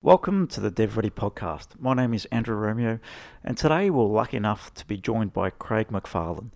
Welcome to the DevReady podcast. My name is Andrew Romeo, and today we're lucky enough to be joined by Craig McFarlane.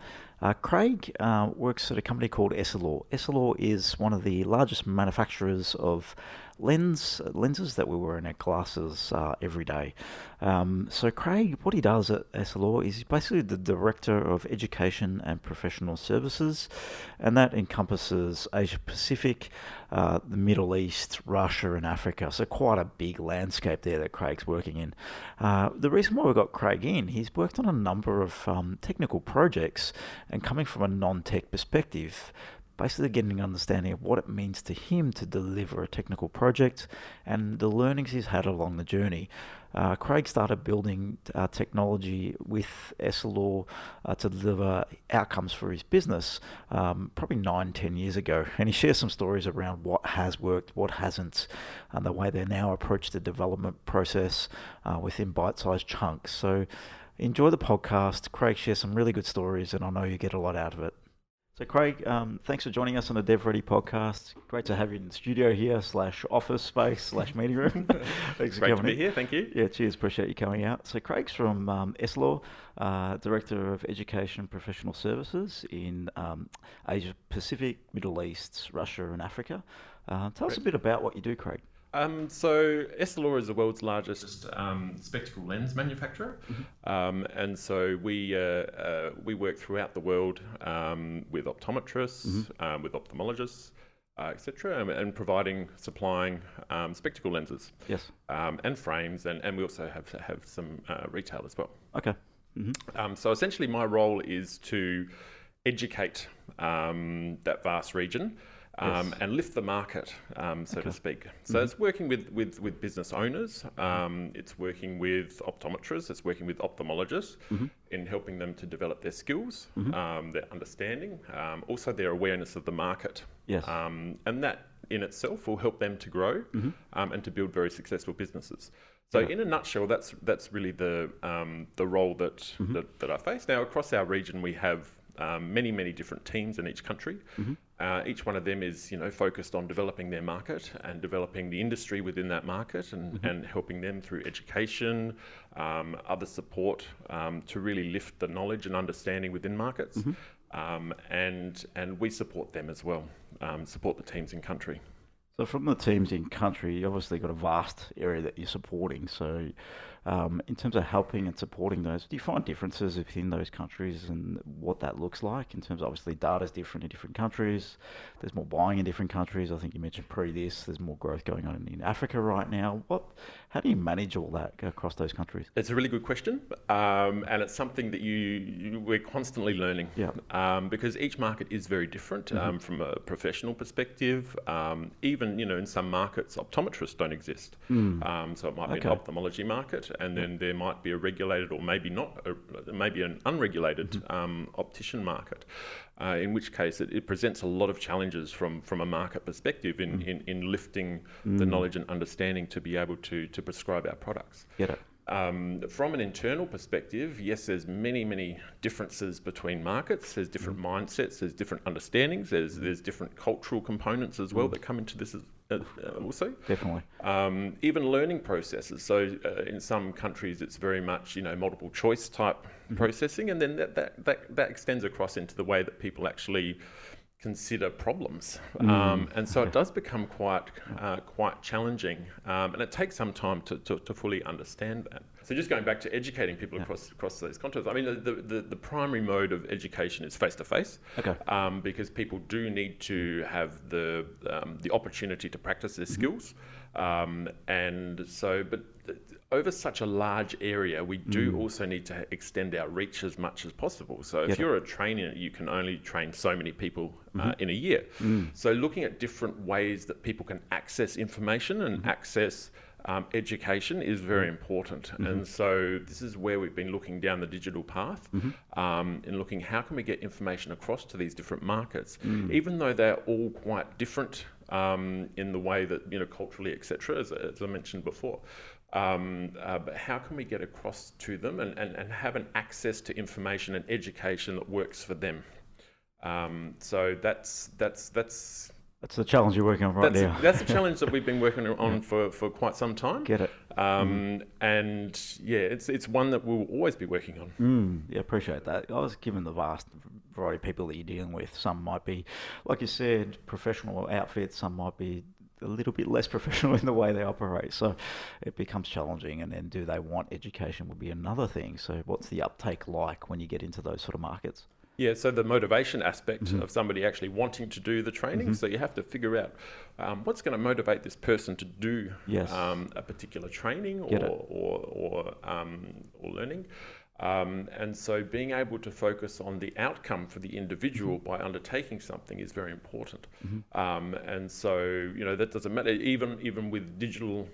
Craig works at a company called Essilor. Essilor is one of the largest manufacturers of lenses that we wear in our glasses every day. So Craig, what he does at Essilor is he's basically the Director of Education and Professional Services, and that encompasses Asia Pacific, the Middle East, Russia and Africa. So quite a big landscape there that Craig's working in. The reason why we got Craig in, he's worked on a number of technical projects, and coming from a non-tech perspective, basically getting an understanding of what it means to him to deliver a technical project and the learnings he's had along the journey. Craig started building technology with Essilor to deliver outcomes for his business probably 9-10 years ago, and he shares some stories around what has worked, what hasn't, and the way they now approach the development process within bite-sized chunks. So enjoy the podcast. Craig shares some really good stories, and I know you get a lot out of it. So Craig, thanks for joining us on the DevReady podcast. Great to have you in the studio here / office space / meeting room. Thanks for Great to coming be here, thank you. Yeah, cheers. Appreciate you coming out. So Craig's from Essilor, Director of Education and Professional Services in Asia Pacific, Middle East, Russia and Africa. Tell us a bit about what you do, Craig. So Essilor is the world's largest spectacle lens manufacturer, and so we work throughout the world with optometrists, with ophthalmologists, etc., and supplying spectacle lenses. Yes. And frames, and we also have some retail as well. Okay. So essentially, my role is to educate that vast region. And lift the market, so to speak. So it's working with business owners, it's working with optometrists, it's working with ophthalmologists in helping them to develop their skills, their understanding, also their awareness of the market. Yes. And that in itself will help them to grow and to build very successful businesses. So in a nutshell, that's really the role that I face. Now across our region we have many different teams in each country. Each one of them is, focused on developing their market and developing the industry within that market, and helping them through education, other support to really lift the knowledge and understanding within markets. And we support them as well, support the teams in country. So from the teams in country, you obviously got a vast area that you're supporting. So in terms of helping and supporting those, do you find differences within those countries and what that looks like? In terms of obviously data is different in different countries. There's more buying in different countries. I think you mentioned there's more growth going on in Africa right now. How do you manage all that across those countries? It's a really good question, and it's something that we're constantly learning. Yeah. Because each market is very different from a professional perspective. Even in some markets, optometrists don't exist. So it might be an ophthalmology market, and then there might be a regulated or maybe not, maybe an unregulated optician market. In which case it presents a lot of challenges from a market perspective in lifting the knowledge and understanding to be able to prescribe our products. Get it. From an internal perspective, yes, there's many differences between markets. There's different mindsets, there's different understandings, there's different cultural components as well that come into this also. Definitely. Even learning processes. So in some countries it's very much multiple choice type processing, and then that extends across into the way that people actually consider problems, and so it does become quite challenging, and it takes some time to fully understand that. So just going back to educating people across those contexts, I mean the primary mode of education is face to face, because people do need to have the opportunity to practice their skills, and so over such a large area, we do also need to extend our reach as much as possible. So if you're a trainer, you can only train so many people in a year. So looking at different ways that people can access information and access education is very important. And so this is where we've been looking down the digital path, and looking how can we get information across to these different markets, even though they're all quite different in the way that, culturally, etc., as I mentioned before. But how can we get across to them and have an access to information and education that works for them? So that's That's the challenge you're working on right now. That's a challenge that we've been working on for quite some time. Get it. And yeah, it's one that we'll always be working on. Yeah, appreciate that. I was given the vast variety of people that you're dealing with. Some might be, like you said, professional outfits. Some might be a little bit less professional in the way they operate. So it becomes challenging. And then do they want education would be another thing. So what's the uptake like when you get into those sort of markets? Yeah, so the motivation aspect of somebody actually wanting to do the training. So you have to figure out what's going to motivate this person to do a particular training or learning. And so being able to focus on the outcome for the individual by undertaking something is very important. And so, that doesn't matter, even with digital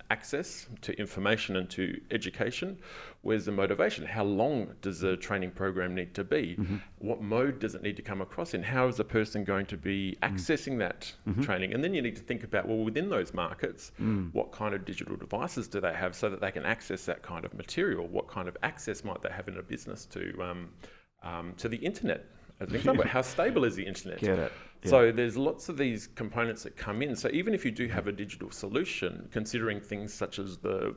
access to information and to education, where's the motivation? How long does the training program need to be? What mode does it need to come across in? How is the person going to be accessing that training? And then you need to think about, well, within those markets, what kind of digital devices do they have so that they can access that kind of material? What kind of access might they have in a business to the internet? As an example, how stable is the internet? Get it. Yeah. So there's lots of these components that come in. So even if you do have a digital solution, considering things such as the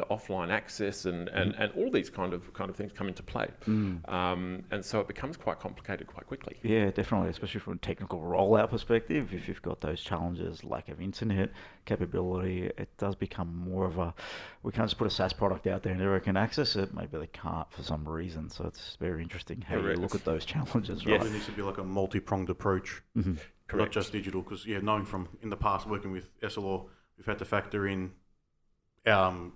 offline access and all these kind of things come into play, and so it becomes quite complicated quite quickly. Yeah, definitely, especially from a technical rollout perspective. If you've got those challenges, lack of internet capability, it does become more of a, we can't just put a SaaS product out there and everyone can access it. Maybe they can't for some reason. So it's very interesting how you look at those challenges, right? There needs to be like a multi-pronged approach. Not just digital, because knowing from in the past working with Essilor, we've had to factor in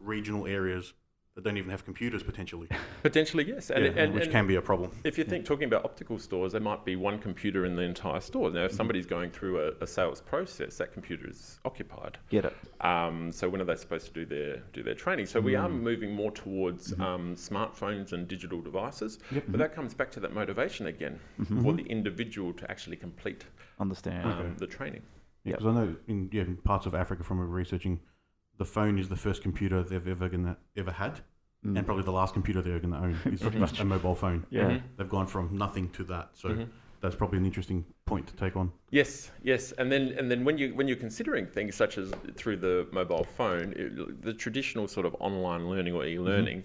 regional areas that don't even have computers potentially. Potentially, yes. Which can be a problem. If you think, talking about optical stores, there might be one computer in the entire store. Now, if somebody's going through a sales process, that computer is occupied. Get it. So when are they supposed to do their training? So we are moving more towards smartphones and digital devices, but that comes back to that motivation again for the individual to actually complete the training. Yeah, because I know in parts of Africa, from researching, the phone is the first computer they've ever had, and probably the last computer they're going to own is a mobile phone. They've gone from nothing to that, so that's probably an interesting point to take on. Yes, and then when you're considering things such as through the mobile phone, the traditional sort of online learning or e-learning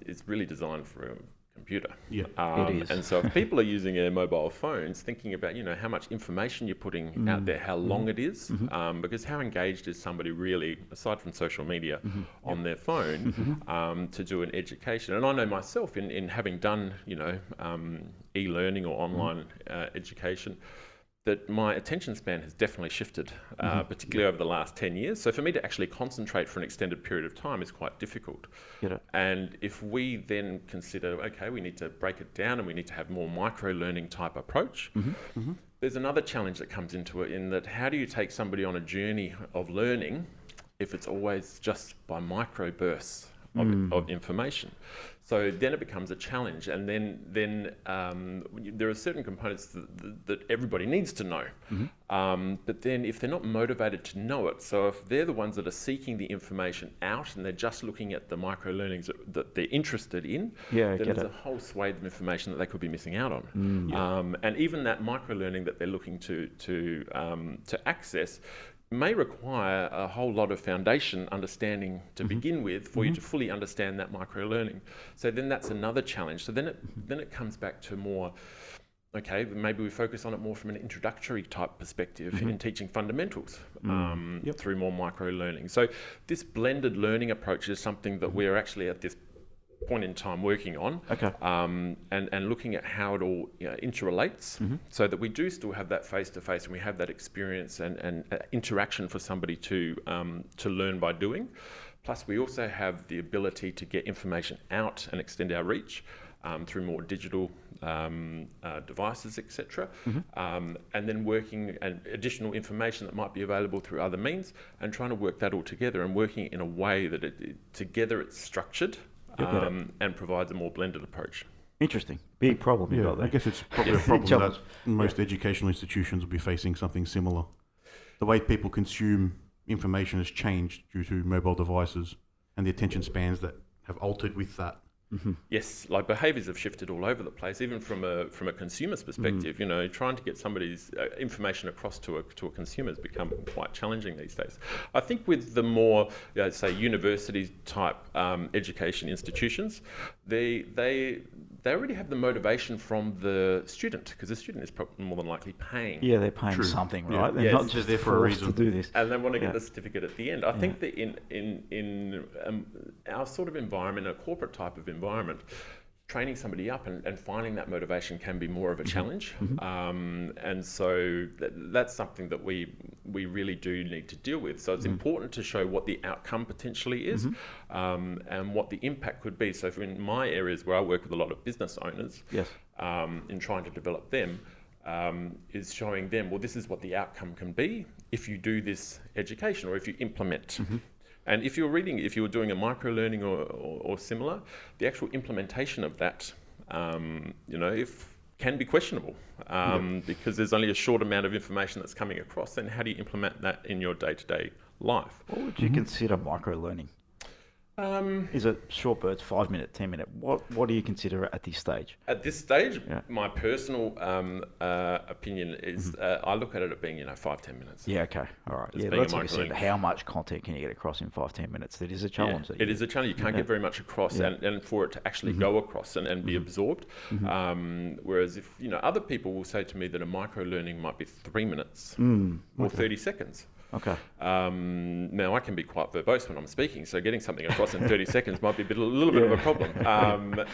is really designed for a computer. It is. And so if people are using their mobile phones, thinking about how much information you're putting out there, how long it is, because how engaged is somebody really, aside from social media, on their phone to do an education? And I know myself in having done e-learning or online education, that my attention span has definitely shifted, particularly over the last 10 years. So for me to actually concentrate for an extended period of time is quite difficult. And if we then consider, okay, we need to break it down and we need to have more micro-learning type approach, there's another challenge that comes into it, in that how do you take somebody on a journey of learning if it's always just by micro bursts of information? So then it becomes a challenge, and then there are certain components that everybody needs to know. But then if they're not motivated to know it, so if they're the ones that are seeking the information out and they're just looking at the micro learnings that they're interested in, then there's a whole swathe of information that they could be missing out on. And even that micro learning that they're looking to access may require a whole lot of foundation understanding to begin with for you to fully understand that micro learning. So then that's another challenge. So then it comes back to more, okay, maybe we focus on it more from an introductory type perspective in teaching fundamentals through more micro learning. So this blended learning approach is something that we're actually at this point in time working on, and looking at how it all interrelates, so that we do still have that face-to-face and we have that experience and interaction for somebody to learn by doing. Plus we also have the ability to get information out and extend our reach through more digital devices, etc. And then working and additional information that might be available through other means, and trying to work that all together and working in a way that together it's structured and provides a more blended approach. Interesting. Big problem you got there. I guess it's probably a problem that most educational institutions will be facing something similar. The way people consume information has changed due to mobile devices and the attention spans that have altered with that. Yes, like behaviours have shifted all over the place, even from a consumer's perspective. You know, trying to get somebody's information across to a consumer has become quite challenging these days. I think with the more, say, university type education institutions, they already have the motivation from the student, because the student is probably more than likely paying. Yeah, they're paying something, right? They're Yes. not just there for a reason to do this. And they want to get the certificate at the end. I think that in our sort of environment, a corporate type of environment, training somebody up and finding that motivation can be more of a challenge. And so that's something that we really do need to deal with. So it's important to show what the outcome potentially is and what the impact could be. So in my areas where I work with a lot of business owners, in trying to develop them, is showing them, well, this is what the outcome can be if you do this education or if you implement. And if you're doing a microlearning or similar, the actual implementation of that, can be questionable because there's only a short amount of information that's coming across. Then how do you implement that in your day-to-day life? What would you consider microlearning? Is it short bursts, 5 minute, 10 minute? What do you consider at this stage? At this stage, my personal opinion is I look at it at being 5-10 minutes. Yeah, okay, all right. As Yeah, being that's a like I said, microlearning. how much content can you get across in 5-10 minutes? That is a challenge. It is a challenge. You can't get very much across, and for it to actually go across and be absorbed. Whereas if other people will say to me that a microlearning might be 3 minutes or 30 seconds. Okay. Now I can be quite verbose when I'm speaking, so getting something across in 30 seconds might be a little bit of a problem.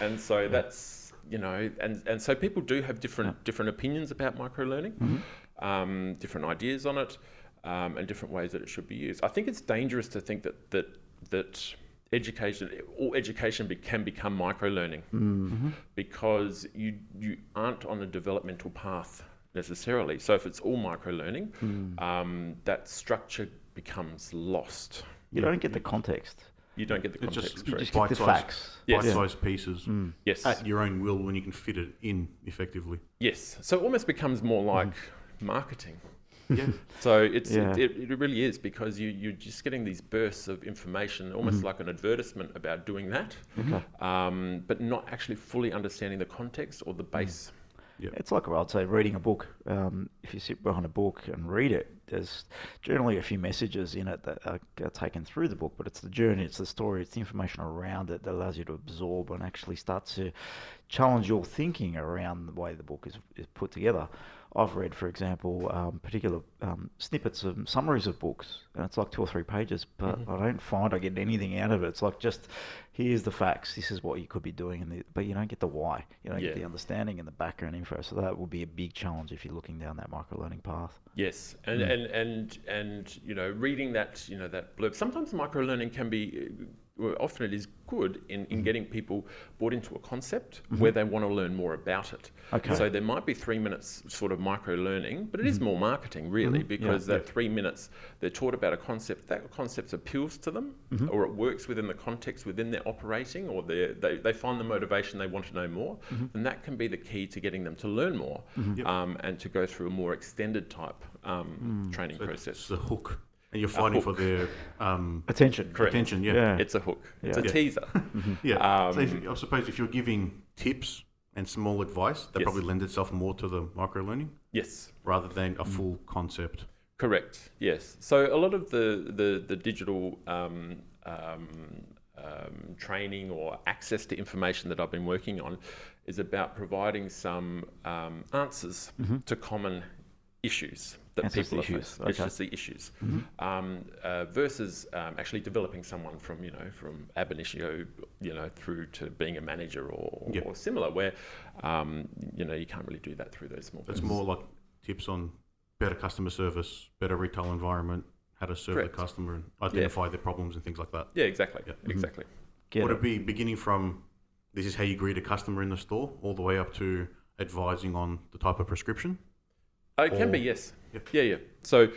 And so that's and so people do have different opinions about microlearning, different ideas on it, and different ways that it should be used. I think it's dangerous to think that education can become microlearning because you aren't on a developmental path necessarily. So if it's all microlearning, that structure becomes lost. You don't get the context. You don't get the It's context. just You just get the facts. bite-sized pieces Yes. at your own will when you can fit it in effectively. Yes. So it almost becomes more like marketing. Yeah. So it really is, because you're just getting these bursts of information, almost like an advertisement about doing that, but not actually fully understanding the context or the base. Yeah. It's like, I'd say, reading a book. If you sit behind a book and read it, there's generally a few messages in it that are taken through the book, but it's the journey, it's the story, it's the information around it that allows you to absorb and actually start to challenge your thinking around the way the book is put together. I've read, for example, particular snippets of summaries of books, and it's like 2 or 3 pages, but I don't find I get anything out of it. It's like, just, here's the facts, this is what you could be doing, but you don't get the why, you don't get the understanding and the background info. So that will be a big challenge if you're looking down that microlearning path. Yes, and reading that that blurb. Sometimes microlearning can be, often it is good in getting people brought into a concept where they want to learn more about it. Okay. So there might be 3 minutes sort of micro-learning, but it is more marketing really, because that 3 minutes they're taught about a concept, that concept appeals to them, or it works within the context within their operating, or they find the motivation, they want to know more, and that can be the key to getting them to learn more and to go through a more extended type training process. It's the hook. And you're fighting for their Attention. Correct. attention, It's a hook. It's a teaser. So I suppose if you're giving tips and small advice, that probably lends itself more to the microlearning. Yes. Rather than a full concept. Correct. Yes. So a lot of the digital training or access to information that I've been working on is about providing some answers to common issues that people are facing. It's just the issues, versus actually developing someone from ab initio, through to being a manager or similar, where you can't really do that through those small. It's more like tips on better customer service, better retail environment, how to serve the customer and identify their problems and things like that. Yeah, exactly. Exactly. Would it be beginning from this is how you greet a customer in the store, all the way up to advising on the type of prescription? It can be, yes. Yeah. So,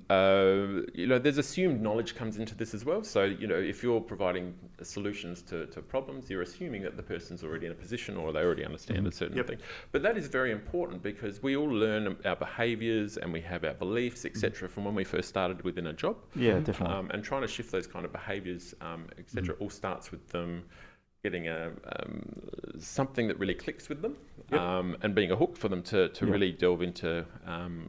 there's assumed knowledge comes into this as well. So, if you're providing solutions to problems, you're assuming that the person's already in a position or they already understand a certain thing. But that is very important, because we all learn our behaviours and we have our beliefs, etc., from when we first started within a job. Yeah, definitely. And trying to shift those kind of behaviours, etc., all starts with them getting something that really clicks with them, and being a hook for them to really delve into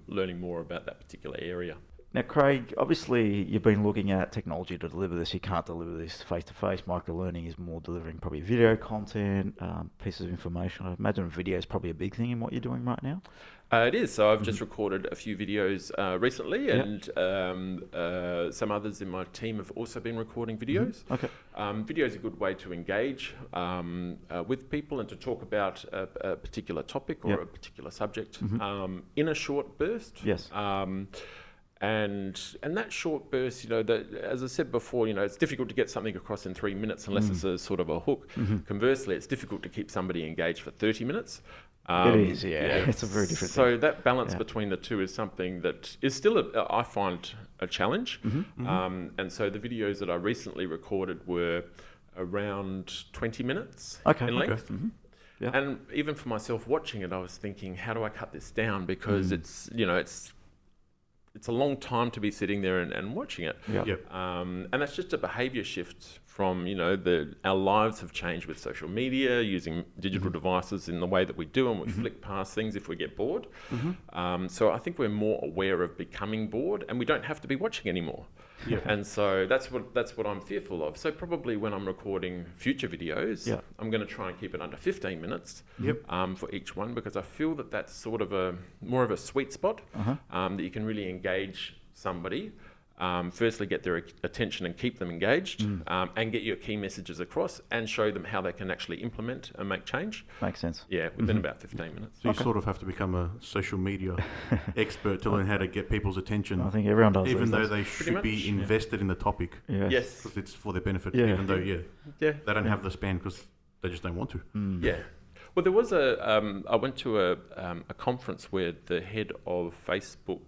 learning more about that particular area. Now, Craig, obviously you've been looking at technology to deliver this. You can't deliver this face-to-face. Microlearning is more delivering probably video content, pieces of information. I imagine video is probably a big thing in what you're doing right now. It is. So I've just recorded a few videos recently, and some others in my team have also been recording videos. Okay. Video is a good way to engage with people and to talk about a particular topic or a particular subject in a short burst. Yes. And that short burst, as I said before, it's difficult to get something across in 3 minutes unless it's a sort of a hook. Conversely, it's difficult to keep somebody engaged for 30 minutes. It is, It's a very different thing. So that balance between the two is something that is still, I find, a challenge. And so the videos that I recently recorded were around 20 minutes in length. And even for myself watching it, I was thinking, how do I cut this down? Because it's a long time to be sitting there and watching it. And that's just a behaviour shift from, our lives have changed with social media, using digital devices in the way that we do, and we flick past things if we get bored. So I think we're more aware of becoming bored, and we don't have to be watching anymore. And so that's what I'm fearful of. So probably when I'm recording future videos, I'm going to try and keep it under 15 minutes for each one, because I feel that that's sort of more of a sweet spot that you can really engage somebody. Firstly, get their attention and keep them engaged, and get your key messages across and show them how they can actually implement and make change. Makes sense. Yeah, within about 15 minutes. So you sort of have to become a social media expert to learn how to get people's attention. I think everyone does. Even though they should be invested in the topic. Yes. Because it's for their benefit, even though, they don't have the span because they just don't want to. Yeah. Well, there was I went to a conference where the head of Facebook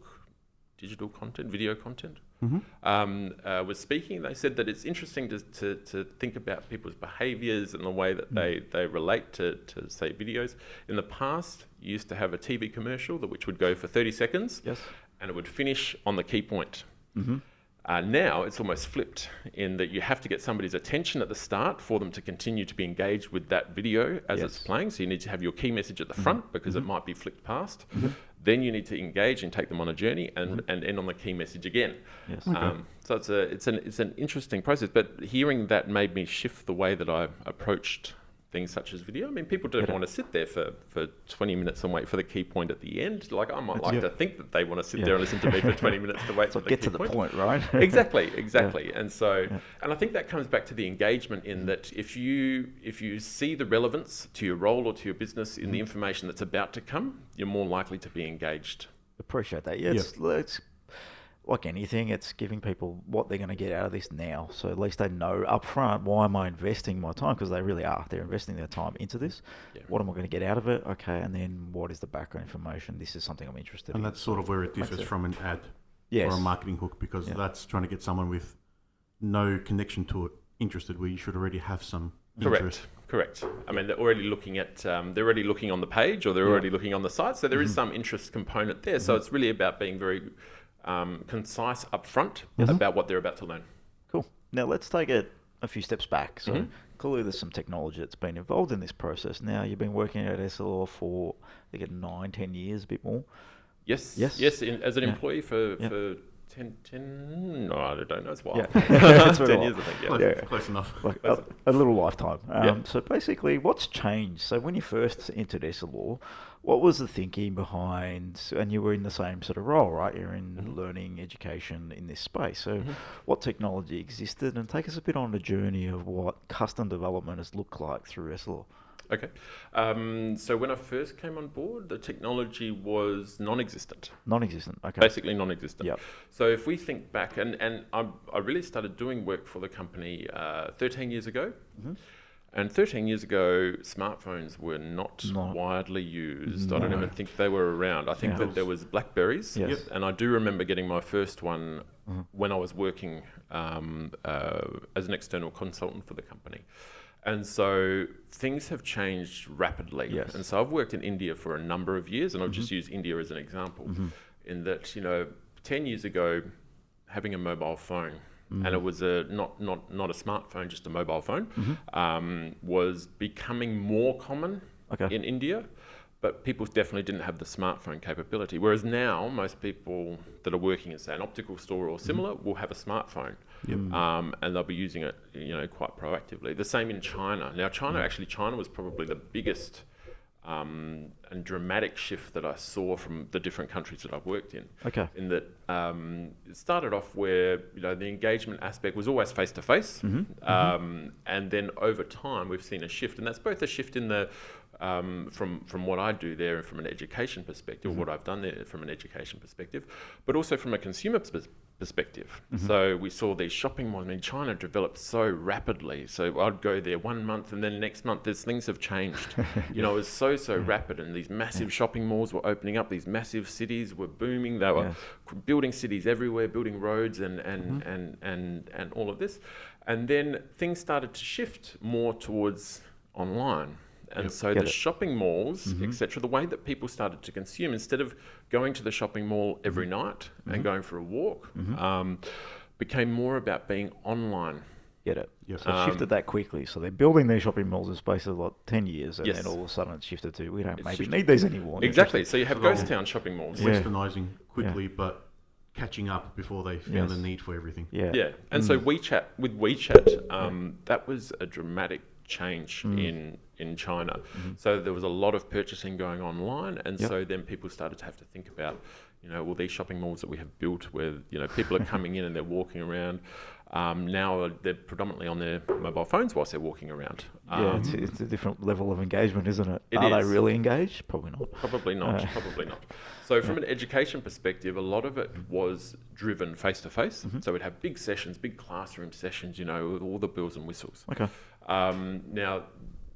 digital content, video content, was speaking. They said that it's interesting to think about people's behaviours and the way that they relate to say videos. In the past, you used to have a TV commercial which would go for 30 seconds, and it would finish on the key point. Now it's almost flipped in that you have to get somebody's attention at the start for them to continue to be engaged with that video as it's playing. So you need to have your key message at the front because it might be flicked past. Then you need to engage and take them on a journey and end on the key message again. So it's an interesting process. But hearing that made me shift the way that I approached things such as video. I mean, people don't want to sit there for 20 minutes and wait for the key point at the end. Like, I might like to think that they want to sit there and listen to me for 20 minutes to wait for the key point. Get to the point, right? Exactly. And so, and I think that comes back to the engagement in that if you see the relevance to your role or to your business in the information that's about to come, you're more likely to be engaged. Appreciate that. It's like anything, it's giving people what they're going to get out of this now. So at least they know up front, why am I investing my time? Because they really are. They're investing their time into this. What am I going to get out of it? Okay, and then what is the background information? This is something I'm interested in. And that's sort of where it differs from an ad or a marketing hook, because that's trying to get someone with no connection to it interested, where you should already have some interest. Correct. I mean, they're already looking at, they're already looking on the page, or they're already looking on the site. So there is some interest component there. So it's really about being very concise up front about what they're about to learn. Cool. Now let's take it a few steps back. So clearly there's some technology that's been involved in this process. Now you've been working at Essilor for, I think, 9-10 years, a bit more. Yes. As an employee for 10, no, I don't know, it's a while. 10 years, I think, Close enough. Like a little lifetime. So basically, what's changed? So when you first entered Essilor, what was the thinking behind, and you were in the same sort of role, right? You're in learning, education in this space. So what technology existed? And take us a bit on the journey of what custom development has looked like through Essilor. Okay. So when I first came on board, the technology was non-existent. Non-existent, okay. Basically non-existent. Yep. So if we think back, and I really started doing work for the company 13 years ago. And 13 years ago, smartphones were not widely used. I don't even think they were around. I think that there was Blackberries. And I do remember getting my first one when I was working as an external consultant for the company. And so things have changed rapidly. And so I've worked in India for a number of years, and I'll just use India as an example, in that, 10 years ago, having a mobile phone and it was not a smartphone, just a mobile phone, was becoming more common in India. But people definitely didn't have the smartphone capability. Whereas now, most people that are working in, say, an optical store or similar will have a smartphone, and they'll be using it, quite proactively. The same in China. Now, China was probably the biggest and dramatic shift that I saw from the different countries that I've worked in. Okay. In that it started off where the engagement aspect was always face to face, and then over time we've seen a shift, and that's both a shift in the from what I do there from an education perspective, or what I've done there from an education perspective, but also from a consumer perspective. So we saw these shopping malls. I mean, China developed so rapidly. So I'd go there 1 month, and then next month things have changed. It was so rapid, and these massive shopping malls were opening up. These massive cities were booming. They were building cities everywhere, building roads, and all of this. And then things started to shift more towards online. And so the shopping malls, etc., the way that people started to consume, instead of going to the shopping mall every night and going for a walk, became more about being online. Get it. So it shifted that quickly. So they're building their shopping malls in space of 10 years, and then all of a sudden it's shifted to, we don't need these anymore. Exactly. So you have ghost town shopping malls. Westernising quickly, but catching up before they found the need for everything. And so WeChat, that was a dramatic change in China. So there was a lot of purchasing going online, and so then people started to have to think about, these shopping malls that we have built where, people are coming in and they're walking around. Now they're predominantly on their mobile phones whilst they're walking around. It's a different level of engagement, isn't it? Are they really engaged? Probably not. Probably not. So from an education perspective, a lot of it was driven face to face. So we'd have big sessions, big classroom sessions, with all the bells and whistles. Okay. Now,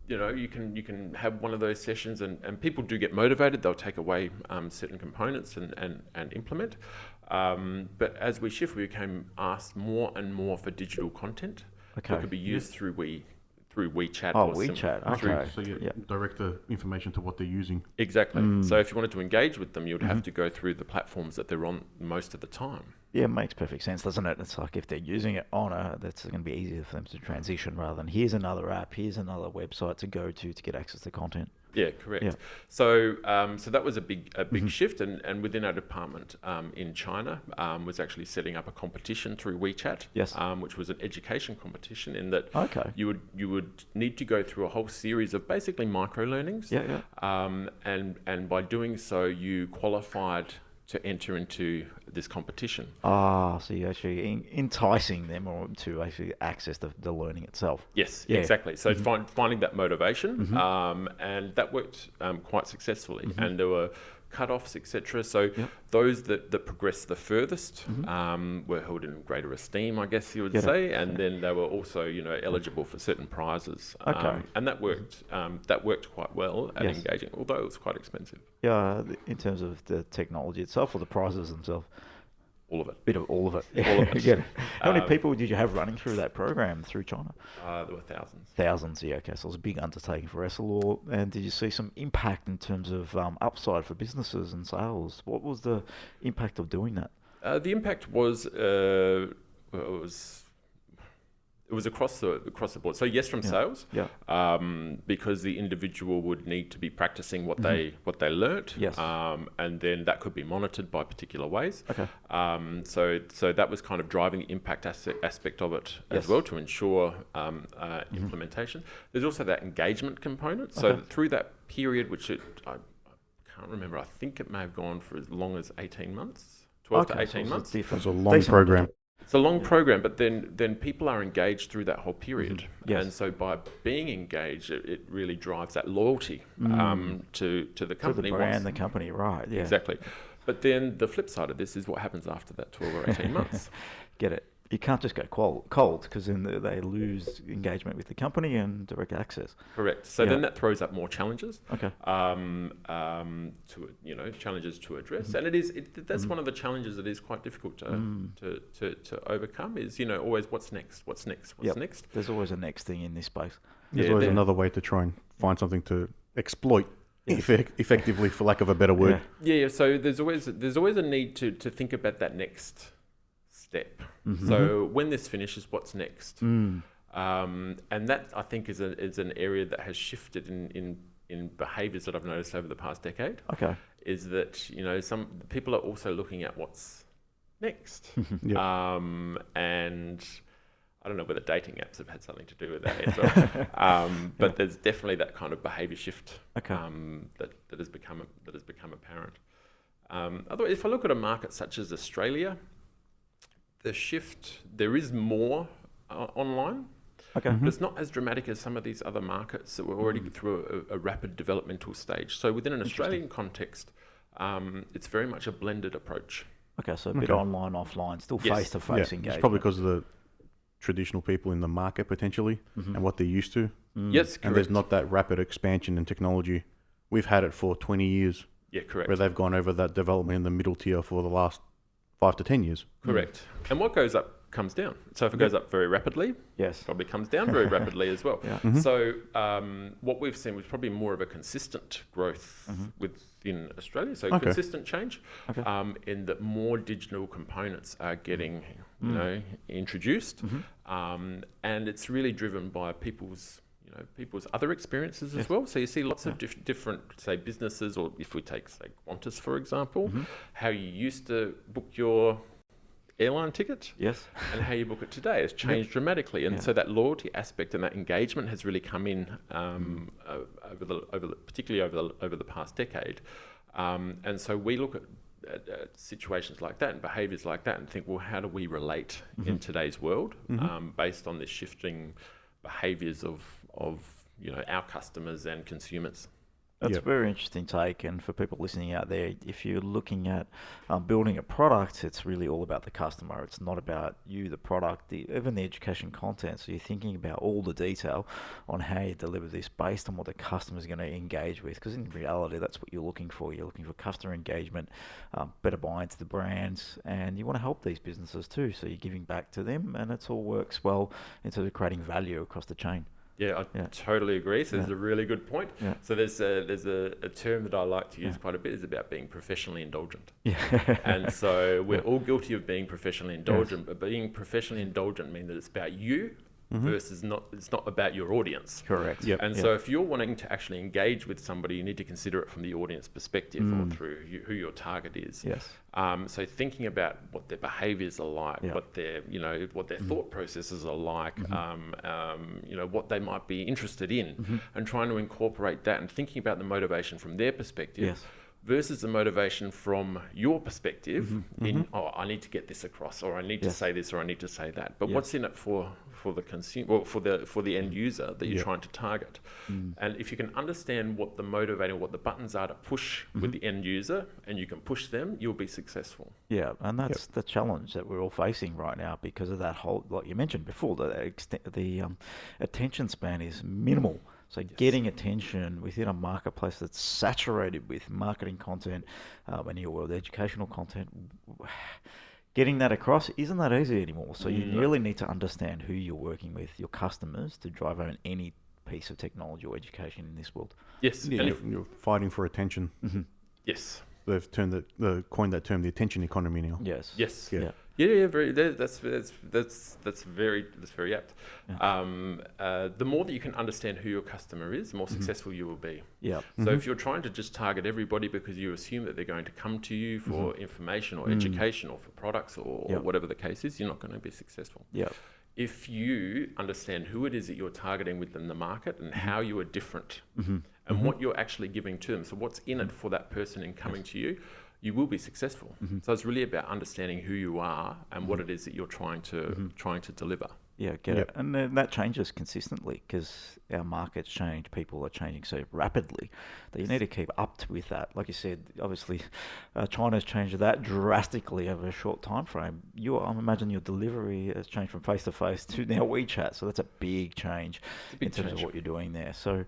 you can have one of those sessions, and people do get motivated. They'll take away certain components and implement. But as we shift, we became asked more and more for digital content that could be used through WeChat. Oh, WeChat. Okay. So you direct the information to what they're using. Exactly. So if you wanted to engage with them, you'd have to go through the platforms that they're on most of the time. Yeah, it makes perfect sense, doesn't it? It's like if they're using it that's going to be easier for them to transition rather than here's another app, here's another website to go to get access to content. Yeah, correct. Yeah. So that was a big shift, and within our department in China was actually setting up a competition through WeChat, which was an education competition in that you would need to go through a whole series of basically microlearnings, and by doing so you qualified to enter into this competition. So you're actually enticing them to actually access the learning itself. Yes, exactly. So finding that motivation, and that worked quite successfully. And there were cut-offs, etc. So those that progressed the furthest were held in greater esteem, I guess you would say, and then they were also, eligible for certain prizes. And that worked quite well at engaging, although it was quite expensive. Yeah, in terms of the technology itself or the prizes themselves. All of it. Bit of all of it. All of it. How many people did you have running through that program through China? There were thousands. Thousands, yeah. Okay, so it was a big undertaking for Essilor. And did you see some impact in terms of upside for businesses and sales? What was the impact of doing that? The impact was it was across the board. So yes, from sales, because the individual would need to be practicing what they learnt, and then that could be monitored by particular ways. Okay. So that was kind of driving the impact aspect of it as well to ensure implementation. There's also that engagement component. So through that period, which I can't remember, I think it may have gone for as long as 18 months, 12 to 18 months. It was a long program. It's a long program, but then people are engaged through that whole period. And so by being engaged, it really drives that loyalty to the company. To the brand, the company, right. Yeah. Exactly. But then the flip side of this is what happens after that 12 or 18 months. Get it. You can't just go cold because then they lose engagement with the company and direct access. Correct. So then that throws up more challenges. Okay. Challenges to address, and that's one of the challenges that is quite difficult to overcome. Is always what's next. There's always a next thing in this space. There's always another way to try and find something to exploit. Effectively, for lack of a better word. So there's always a need to think about that next step. So when this finishes, what's next? And that, I think, is an area that has shifted in behaviours that I've noticed over the past decade. Okay. Is that, some people are also looking at what's next. And I don't know whether dating apps have had something to do with that as well. But there's definitely that kind of behaviour shift that has become apparent. Otherwise, if I look at a market such as Australia, there is more online. Okay. But it's not as dramatic as some of these other markets that were already through a rapid developmental stage. So within an Australian context, it's very much a blended approach. Okay, so a bit online, offline, still face-to-face engagement. It's probably because of the traditional people in the market potentially and what they're used to. Yes, correct. And there's not that rapid expansion in technology. We've had it for 20 years. Yeah, correct. Where they've gone over that development in the middle tier for the last 5 to 10 years. Correct. And what goes up comes down. So if it goes up very rapidly, yes, it probably comes down very rapidly as well. So what we've seen was probably more of a consistent growth within Australia. So consistent change in that more digital components are getting introduced, and it's really driven by people's other experiences as well. So you see lots of different, say, businesses, or if we take, say, Qantas, for example, how you used to book your airline ticket and how you book it today has changed dramatically. And so that loyalty aspect and that engagement has really come in particularly over the past decade. And so we look at situations like that and behaviours like that and think, well, how do we relate in today's world based on this shifting behaviours of our customers and consumers? That's a very interesting take, and for people listening out there, if you're looking at building a product, it's really all about the customer. It's not about you, the product, even the education content. So you're thinking about all the detail on how you deliver this based on what the customer is going to engage with, because in reality, that's what you're looking for. You're looking for customer engagement, better buy into the brands, and you want to help these businesses too. So you're giving back to them, and it all works well in terms of creating value across the chain. Yeah, I totally agree. So there's a really good point. Yeah. So there's a term that I like to use quite a bit, is about being professionally indulgent. Yeah. And so we're all guilty of being professionally indulgent, but being professionally indulgent means that it's about you versus it's not about your audience. Correct. Yep. And so if you're wanting to actually engage with somebody, you need to consider it from the audience perspective or through who your target is. Yes. So thinking about what their behaviours are like, what their thought processes are like, what they might be interested in, and trying to incorporate that and thinking about the motivation from their perspective. Yes. Versus the motivation from your perspective I need to get this across, or I need to say this, or I need to say that. But what's in it for the consumer, or for the end user that you're trying to target? And if you can understand what the motivator, what the buttons are to push with the end user, and you can push them, you'll be successful. Yeah, and that's the challenge that we're all facing right now because of that whole, like you mentioned before, the attention span is minimal. So getting attention within a marketplace that's saturated with marketing content, and your world educational content, getting that across isn't that easy anymore. So you really need to understand who you're working with, your customers, to drive home any piece of technology or education in this world. Yes, yeah, you're fighting for attention. Yes, they've coined that term, the attention economy now. Yes. Yes. Yeah. Yeah, that's very apt. Yeah. The more that you can understand who your customer is, the more successful you will be. Yeah. So if you're trying to just target everybody because you assume that they're going to come to you for information or education or for products or whatever the case is, you're not going to be successful. Yeah. If you understand who it is that you're targeting within the market and how you are different and what you're actually giving to them, so what's in it for that person in coming to you, you will be successful. So it's really about understanding who you are and what it is that you're trying to deliver. Yeah, get it. And then that changes consistently because our markets change, people are changing so rapidly that you need to keep up with that. Like you said, obviously China's changed that drastically over a short time frame. I imagine your delivery has changed from face-to-face to now WeChat, so that's a big change in terms of what you're doing there. So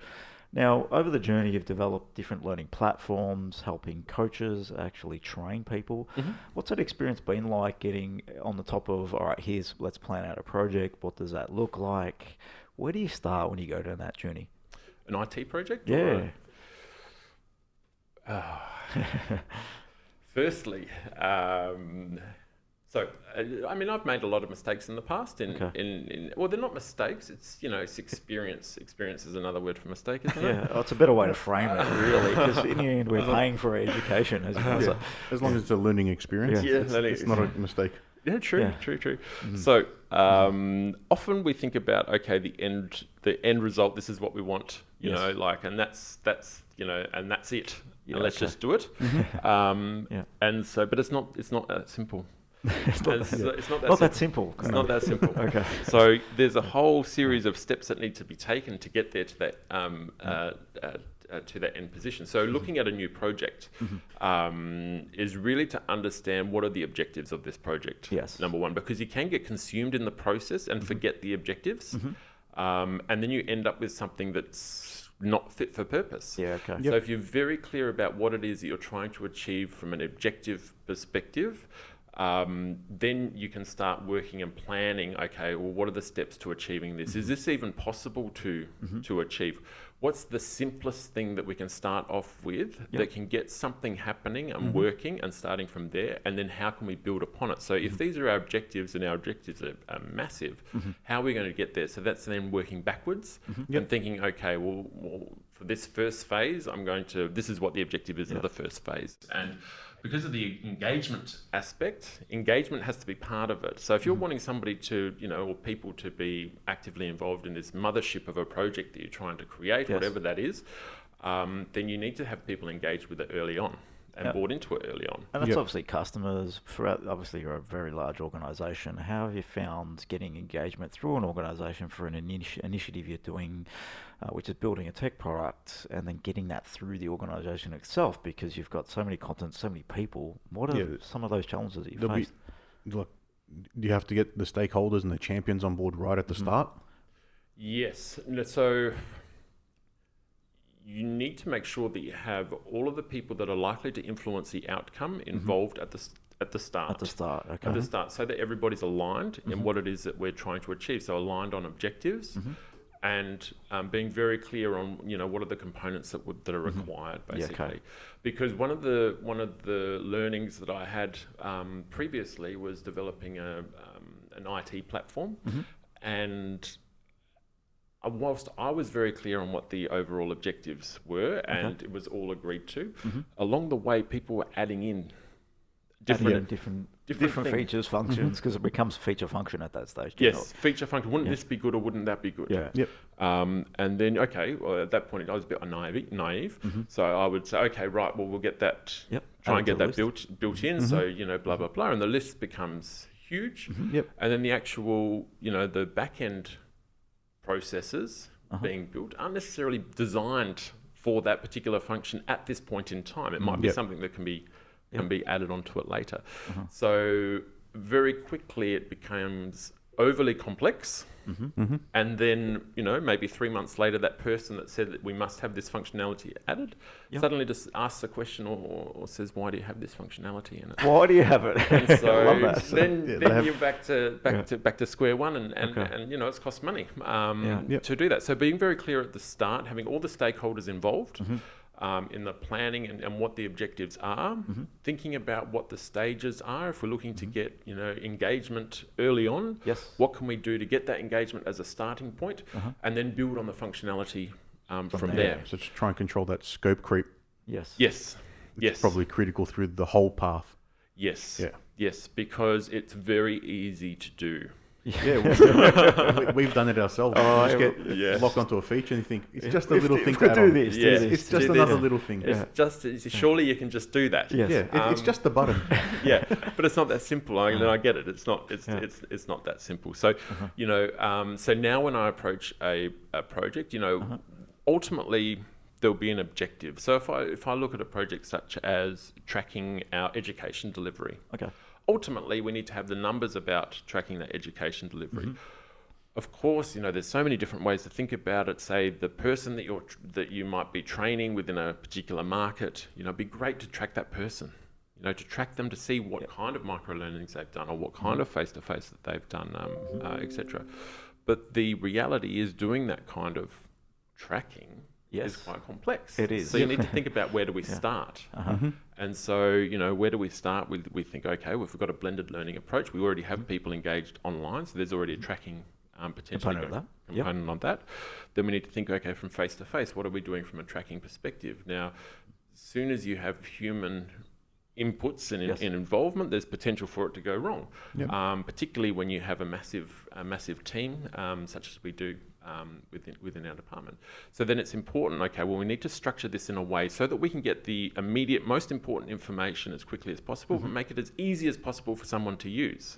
now, over the journey, you've developed different learning platforms, helping coaches actually train people. What's that experience been like getting on the top of, all right, let's plan out a project. What does that look like? Where do you start when you go down that journey? An IT project? Yeah. Firstly, So, I mean, I've made a lot of mistakes in the past. Well, they're not mistakes. It's it's experience. Experience is another word for mistake, isn't it? Yeah, it's a better way to frame it, really, because in the end, we're paying for education. As long as it's a learning experience, it's not a mistake. Yeah, true. Mm-hmm. So often we think about the end result. This is what we want, you know, and that's and that's it. Yeah, let's just do it. Mm-hmm. And so, but it's not that simple. It's not that simple. It's not that simple. Okay. So there's a whole series of steps that need to be taken to get there to that end position. So looking at a new project is really to understand what are the objectives of this project. Yes. Number one, because you can get consumed in the process and forget the objectives, and then you end up with something that's not fit for purpose. Yeah. Okay. So if you're very clear about what it is that you're trying to achieve from an objective perspective, then you can start working and planning, okay, well, what are the steps to achieving this? Is this even possible to achieve? What's the simplest thing that we can start off with that can get something happening and working and starting from there? And then how can we build upon it? So if these are our objectives and our objectives are massive, how are we going to get there? So that's then working backwards and thinking, okay, well, for this first phase, this is what the objective is of the first phase. And because of the engagement aspect, engagement has to be part of it. So if you're wanting somebody to, or people to be actively involved in this mothership of a project that you're trying to create, whatever that is, then you need to have people engaged with it early on and bought into it early on. And that's obviously customers. Obviously, you're a very large organisation. How have you found getting engagement through an organisation for an initiative you're doing, which is building a tech product, and then getting that through the organisation itself? Because you've got so many content, so many people. What are some of those challenges that you faced? Look, do you have to get the stakeholders and the champions on board right at the start? Yes. So you need to make sure that you have all of the people that are likely to influence the outcome involved at the start. At the start, okay. At the start, so that everybody's aligned in what it is that we're trying to achieve. So aligned on objectives and being very clear on what are the components that are required, basically. Because one of the learnings that I had previously was developing an IT platform, and whilst I was very clear on what the overall objectives were and it was all agreed to, along the way people were adding in different features, functions, because it becomes feature function at that stage. Yes, feature function. Wouldn't this be good or wouldn't that be good? Yeah. Yep. And then, well, at that point I was a bit naive. So I would say, okay, right, well, we'll get that, try and get that built in. So, blah, blah, blah. And the list becomes huge. And then the actual, the back end processes being built aren't necessarily designed for that particular function at this point in time. It might be something that can be added onto it later. So very quickly it becomes overly complex. And then, maybe 3 months later, that person that said that we must have this functionality added suddenly just asks a question or says, why do you have this functionality in it? Why do you have it? And so then you're back to square one and it's cost money to do that. So being very clear at the start, having all the stakeholders involved, in the planning and what the objectives are, thinking about what the stages are. If we're looking to get engagement early on, what can we do to get that engagement as a starting point, and then build on the functionality from there. So to try and control that scope creep. Yes. It's probably critical through the whole path. Yes, because it's very easy to do. We've done it ourselves. You just get locked onto a feature and you think it's just a little thing to add on. It's just another little thing. Surely you can just do that. It's just the button. But it's not that simple. I get it. It's not that simple. So so now when I approach a project, ultimately there'll be an objective. So if I look at a project such as tracking our education delivery. Ultimately, we need to have the numbers about tracking that education delivery. Of course, there's so many different ways to think about it. Say the person that you might be training within a particular market, it'd be great to track that person. To track them to see what kind of microlearnings they've done or what kind of face-to-face that they've done, etc. But the reality is doing that kind of tracking is quite complex. It is. So you need to think about where do we start. And so, where do we start with? We think, okay, well, if we've got a blended learning approach, we already have people engaged online, so there's already a tracking potentially component on that. Then we need to think, okay, from face to face, what are we doing from a tracking perspective? Now, as soon as you have human inputs and involvement, there's potential for it to go wrong. Particularly when you have a massive team, such as we do within our department. So then it's important, okay, well, we need to structure this in a way so that we can get the immediate, most important information as quickly as possible, but make it as easy as possible for someone to use.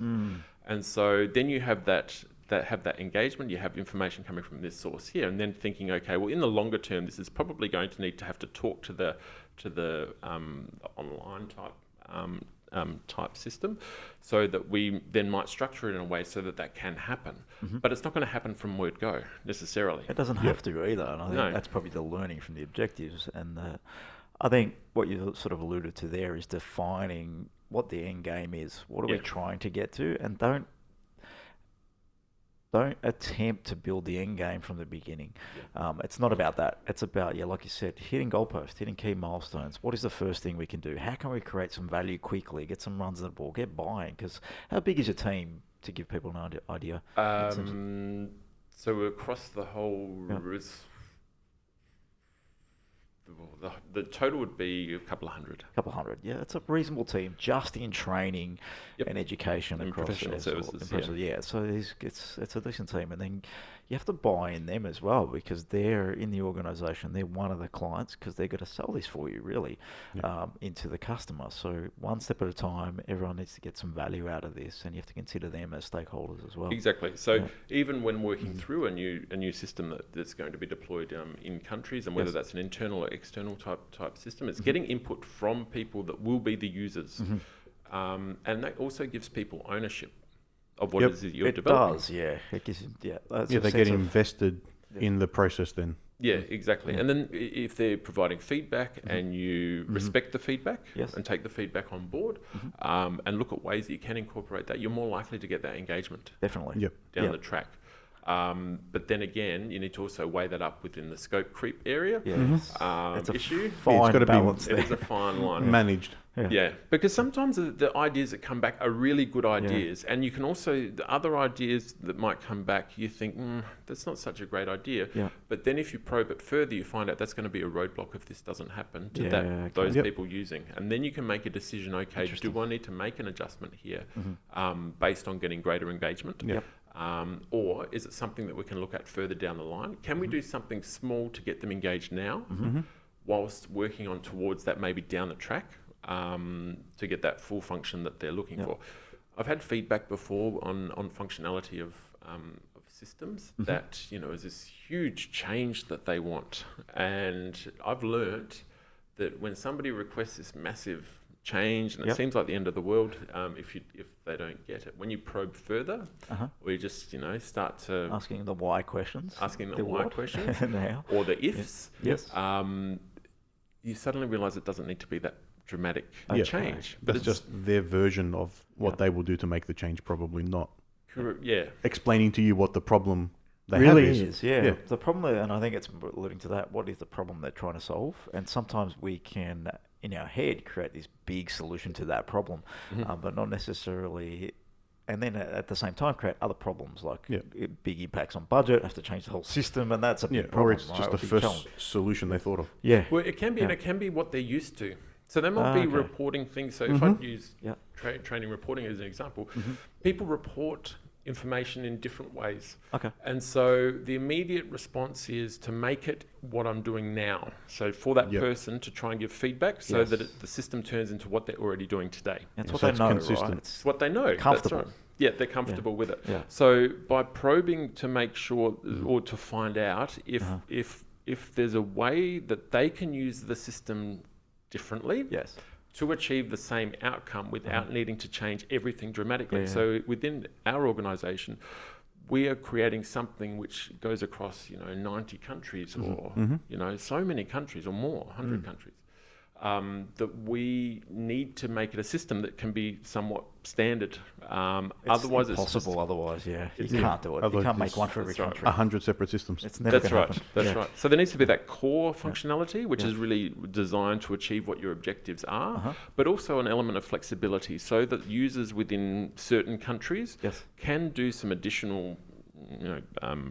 And so then you have that engagement, you have information coming from this source here, and then thinking, okay, well, in the longer term, this is probably going to need to have to talk to the online type system, so that we then might structure it in a way so that can happen. But it's not going to happen from word go necessarily. It doesn't have to either, and I think that's probably the learning from the objectives. And I think what you sort of alluded to there is defining what the end game is. What are we trying to get to? And don't attempt to build the end game from the beginning. It's not about that. It's about, like you said, hitting goalposts, hitting key milestones. What is the first thing we can do? How can we create some value quickly, get some runs on the ball, get buying? Because how big is your team, to give people an idea? So across the whole the total would be a couple of hundred. Yeah. It's a reasonable team, just in training and education and across professional services. So it's a decent team, and then you have to buy in them as well, because they're in the organisation. They're one of the clients, because they're going to sell this for you really into the customer. So one step at a time, everyone needs to get some value out of this, and you have to consider them as stakeholders as well. Exactly. So even when working through a new system that's going to be deployed in countries, and whether that's an internal or external type system, it's getting input from people that will be the users, and that also gives people ownership of what it is that you're developing. It does, yeah. It gives, they get invested in the process then. Yeah, exactly. And then if they're providing feedback and you respect the feedback and take the feedback on board, and look at ways that you can incorporate that, you're more likely to get that engagement definitely down the track. But then again, you need to also weigh that up within the scope creep area it's issue. It's got to balance be it is a fine line. managed. Yeah, because sometimes the ideas that come back are really good ideas, and you can also, the other ideas that might come back, you think, that's not such a great idea. But then if you probe it further, you find out that's going to be a roadblock if this doesn't happen to those people using. And then you can make a decision, okay, do I need to make an adjustment here based on getting greater engagement? Or is it something that we can look at further down the line? Can we do something small to get them engaged now, whilst working on towards that maybe down the track? To get that full function that they're looking for. I've had feedback before on functionality of systems that is this huge change that they want, and I've learnt that when somebody requests this massive change, and it seems like the end of the world if they don't get it, when you probe further, or you just start to asking the why questions, or the ifs, you suddenly realise it doesn't need to be that dramatic change. But it's just their version of what they will do to make the change, probably not explaining to you what the problem they really have is. The problem, and I think it's alluding to that, what is the problem they're trying to solve? And sometimes we can, in our head, create this big solution to that problem, but not necessarily. And then at the same time, create other problems like big impacts on budget, have to change the whole system, and that's a big problem. Or it's just the first solution they thought of. Well, it can be, and it can be what they're used to. So they might be reporting things. So if I use training reporting as an example, people report information in different ways. And so the immediate response is to make it what I'm doing now. So for that person to try and give feedback so that the system turns into what they're already doing today. That's what they know, consistent. right? It's what they know. Comfortable. That's right. Yeah, they're comfortable with it. So by probing to make sure or to find out if there's a way that they can use the system differently to achieve the same outcome without needing to change everything dramatically. So within our organisation, we are creating something which goes across 90 countries or so many countries or more, 100 countries, that we need to make it a system that can be somewhat standard. It's Otherwise, impossible. Otherwise, you can't do it. Otherwise You can't make it's- one for every country. 100 separate systems. It's never That's going right. to happen. That's right. So there needs to be that core functionality, which Yeah. is really designed to achieve what your objectives are, Uh-huh. but also an element of flexibility, so that users within certain countries Yes. can do some additional,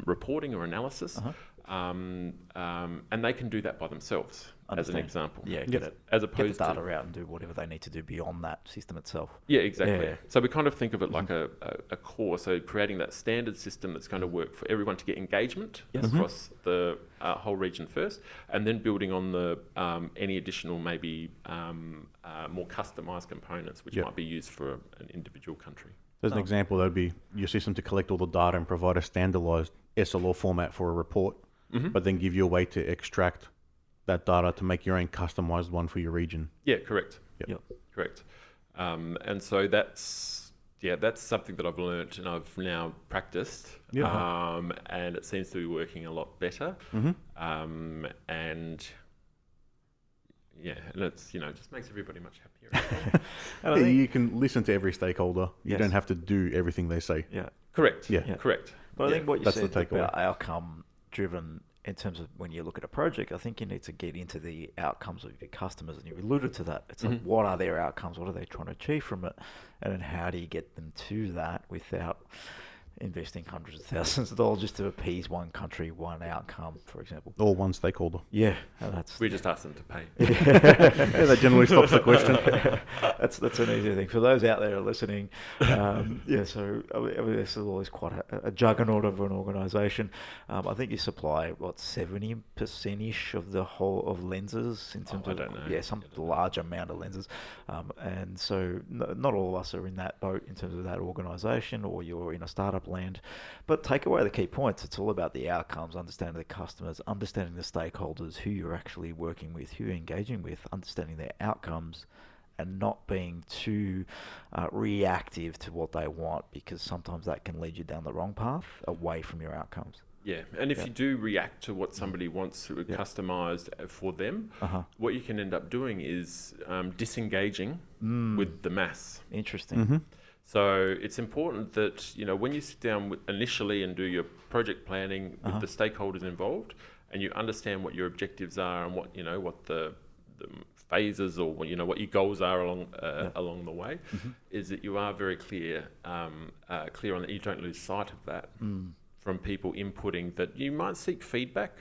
reporting or analysis, Uh-huh. and they can do that by themselves. As an Understand. example, Yeah, Yep. get it. as Get opposed the data to out and do whatever they need to do beyond that system itself. yeah, exactly. Yeah. So we kind of think of it like a core. So creating that standard system that's going to work for everyone to get engagement Yes. across the whole region first, and then building on the any additional maybe more customized components which Yep. might be used for an individual country. As an example, that would be your system to collect all the data and provide a standardized SLR format for a report, but then give you a way to extract that data to make your own customized one for your region. Yeah, correct. Yep. Correct. And so that's something that I've learnt and I've now practiced, and it seems to be working a lot better. And it's it just makes everybody much happier. And I think- You can listen to every stakeholder. You Yes. don't have to do everything they say. yeah. Correct. Yeah. Correct. But I think what you That's the said takeaway. about outcome-driven in terms of when you look at a project, I think you need to get into the outcomes of your customers, and you alluded to that. It's like, what are their outcomes? What are they trying to achieve from it? And then how do you get them to that without investing hundreds of thousands of dollars just to appease one country, one outcome, for example? Or one stakeholder. Yeah, and that's We just ask them to pay. Yeah, that generally stops the question. that's an easy thing for those out there listening. So this is always quite a juggernaut of an organisation. I think you supply 70%ish of the whole of lenses in terms I of don't know. some large amount of lenses, and so not all of us are in that boat in terms of that organisation, or you're in a startup land. But take away the key points. It's all about the outcomes, understanding the customers, understanding the stakeholders, who you're actually working with, who you're engaging with, understanding their outcomes, and not being too reactive to what they want, because sometimes that can lead you down the wrong path away from your outcomes. Yeah, and if you do react to what somebody wants customized for them, what you can end up doing is disengaging with the mass. Interesting. So it's important that when you sit down initially and do your project planning with the stakeholders involved, and you understand what your objectives are and what the phases or what your goals are along the way, is that you are very clear on that. You don't lose sight of that from people inputting, that you might seek feedback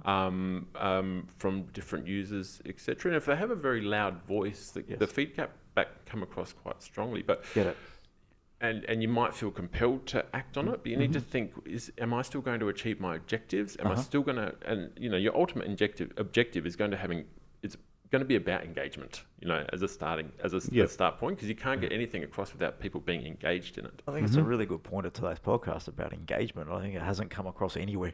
from different users, etc. And if they have a very loud voice, the feedback come across quite strongly. But Get it. and you might feel compelled to act on it, but you need to think: am I still going to achieve my objectives? Am I still going to? And your ultimate objective is going to be about engagement. As a start point, because you can't get anything across without people being engaged in it. I think it's a really good point of today's podcast about engagement. I think it hasn't come across anywhere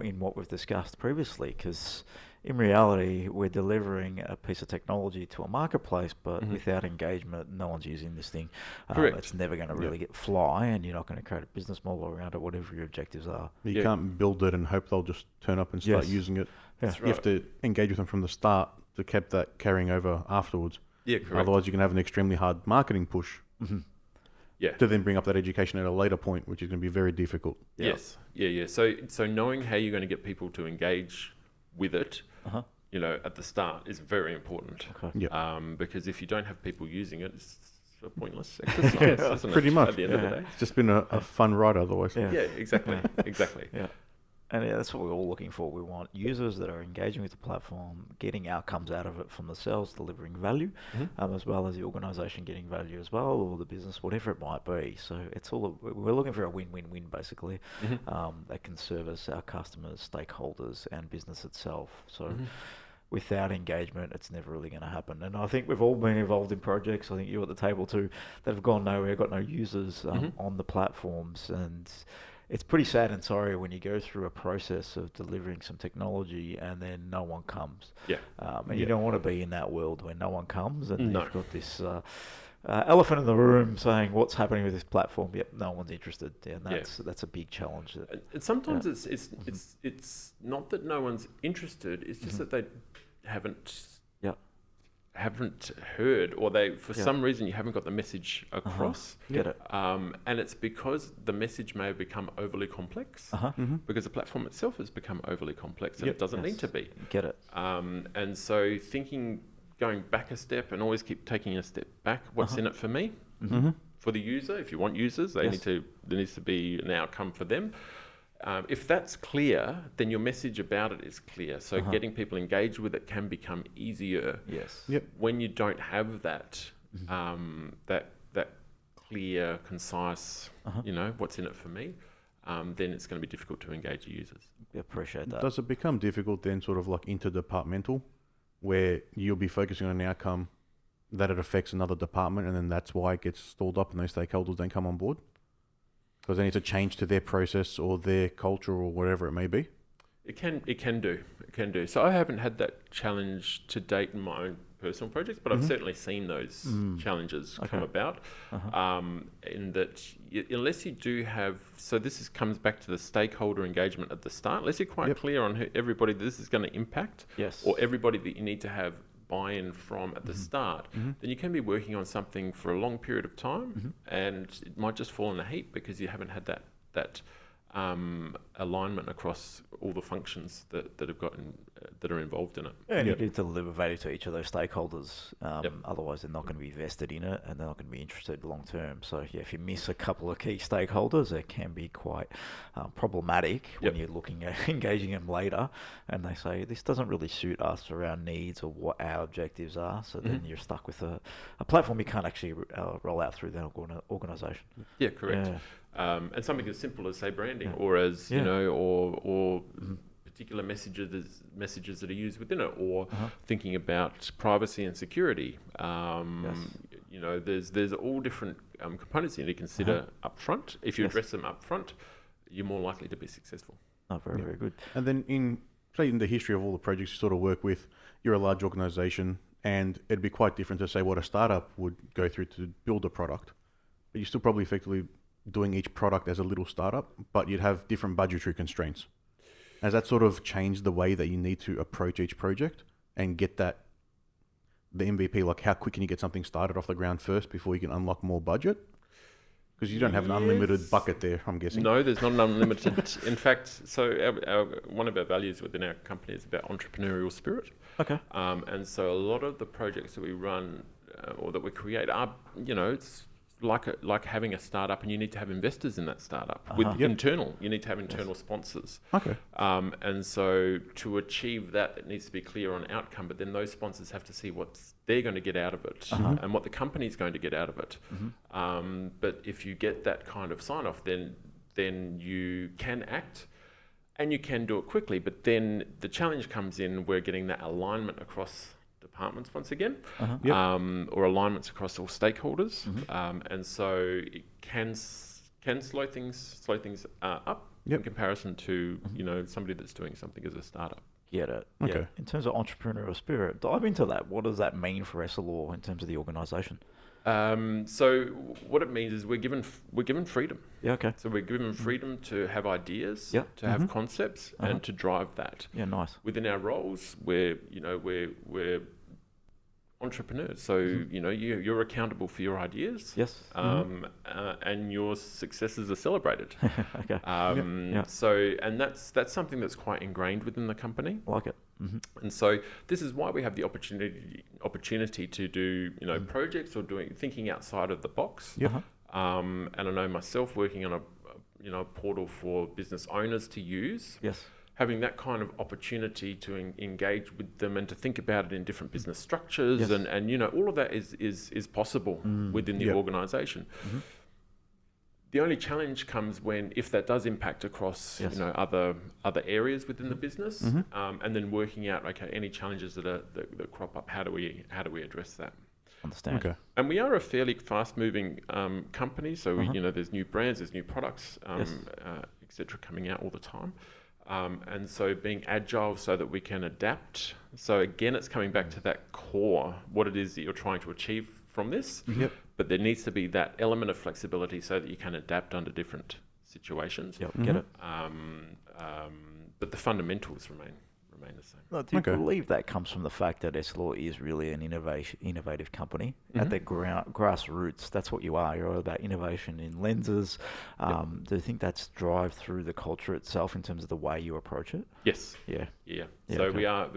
in what we've discussed previously, because in reality, we're delivering a piece of technology to a marketplace, but without engagement, no one's using this thing. Correct. It's never going to really fly, and you're not going to create a business model around it, whatever your objectives are. You can't build it and hope they'll just turn up and start using it. Yeah. You have to engage with them from the start to keep that carrying over afterwards. Yeah, correct. Otherwise, you can have an extremely hard marketing push Yeah. to then bring up that education at a later point, which is going to be very difficult. Yes. Yeah. So knowing how you're going to get people to engage with it, at the start is very important. Okay. Yeah. Because if you don't have people using it, it's a pointless exercise, isn't it? Pretty much. At the end of the day. It's just been a fun ride otherwise. Yeah. Yeah, exactly. Exactly. Yeah. And that's what we're all looking for. We want users that are engaging with the platform, getting outcomes out of it from themselves, delivering value, as well as the organisation getting value as well, or the business, whatever it might be. So we're looking for a win-win-win, basically, that can service our customers, stakeholders, and business itself. So without engagement, it's never really going to happen. And I think we've all been involved in projects, I think you're at the table too, that have gone nowhere, got no users on the platforms, and it's pretty sad and sorry when you go through a process of delivering some technology and then no one comes. Yeah. And you don't want to be in that world where no one comes, and you've got this elephant in the room saying, what's happening with this platform? Yep, no one's interested. And that's a big challenge. And sometimes it's not that no one's interested, it's just that they haven't haven't heard, or they for some reason you haven't got the message across. Get it. And it's because the message may have become overly complex, because the platform itself has become overly complex, and it doesn't need to be. Get it. And so going back a step and always keep taking a step back. What's in it for me? For the user, if you want users, there needs to be an outcome for them. If that's clear, then your message about it is clear. So getting people engaged with it can become easier. Yes. When you don't have that, that clear, concise, what's in it for me, then it's going to be difficult to engage users. We appreciate that. Does it become difficult then, sort of like interdepartmental, where you'll be focusing on an outcome that it affects another department, and then that's why it gets stalled up and those stakeholders don't come on board? Because they need to change to their process or their culture or whatever it may be? It can do. So I haven't had that challenge to date in my own personal projects, but I've certainly seen those challenges come about. In that, unless you do have, so comes back to the stakeholder engagement at the start. Unless you're quite clear on everybody this is going to impact, or everybody that you need to have buy-in from at the start, then you can be working on something for a long period of time, and it might just fall in a heap because you haven't had that alignment across all the functions that are involved in it. And you need to deliver value to each of those stakeholders. Otherwise, they're not going to be vested in it, and they're not going to be interested long term. So, if you miss a couple of key stakeholders, it can be quite problematic when you're looking at engaging them later, and they say this doesn't really suit us or our needs or what our objectives are. So then you're stuck with a platform you can't actually roll out through that organisation. Yeah, correct. Yeah. And something as simple as, say, branding, or as or particular messages that are used within it, or thinking about privacy and security. There's all different components you need to consider up front. If you address them up front, you're more likely to be successful. Oh, very, very good. And then in the history of all the projects you sort of work with, you're a large organisation, and it'd be quite different to say what a startup would go through to build a product. But you're still probably effectively doing each product as a little startup, but you'd have different budgetary constraints. Has that sort of changed the way that you need to approach each project and get the MVP? Like, how quick can you get something started off the ground first before you can unlock more budget? Because you don't have an unlimited bucket there, I'm guessing. No, there's not an unlimited. In fact, so one of our values within our company is about entrepreneurial spirit. Okay. And so a lot of the projects that we run or that we create are, it's like having a startup, and you need to have investors in that startup. You need to have internal sponsors. Okay. And so to achieve that, it needs to be clear on outcome, but then those sponsors have to see what they're going to get out of it and what the company's going to get out of it. But if you get that kind of sign off, then you can act and you can do it quickly. But then the challenge comes in, we're getting that alignment across departments once again, or alignments across all stakeholders, and so it can slow things up in comparison to somebody that's doing something as a startup. Get it. Okay. Yeah. In terms of entrepreneurial spirit, dive into that. What does that mean for Essilor in terms of the organisation? So what it means is we're given freedom. Yeah. Okay. So we're given freedom to have ideas, to have concepts, and to drive that. Yeah. Nice. Within our roles, we're entrepreneurs. So you're accountable for your ideas. Yes. And your successes are celebrated. Okay. So and that's something that's quite ingrained within the company. I like it. And so this is why we have the opportunity to do projects or thinking outside of the box. And I know myself working on a portal for business owners to use. Yes. Having that kind of opportunity to engage with them and to think about it in different business structures and all of that is possible within the organisation. The only challenge comes if that does impact across other areas within the business, and then working out any challenges that crop up. How do we address that? Understand. Okay. And we are a fairly fast-moving company, so there's new brands, there's new products, etc. coming out all the time. And so being agile so that we can adapt. So again, it's coming back to that core, what it is that you're trying to achieve from this. But there needs to be that element of flexibility so that you can adapt under different situations. Yep. Get it. But the fundamentals remain remain the same. No, do you believe that comes from the fact that Essilor is really an innovative company at the grassroots? That's what you are. You're all about innovation in lenses. Do you think that's drive through the culture itself in terms of the way you approach it? Yes. Yeah. So we are.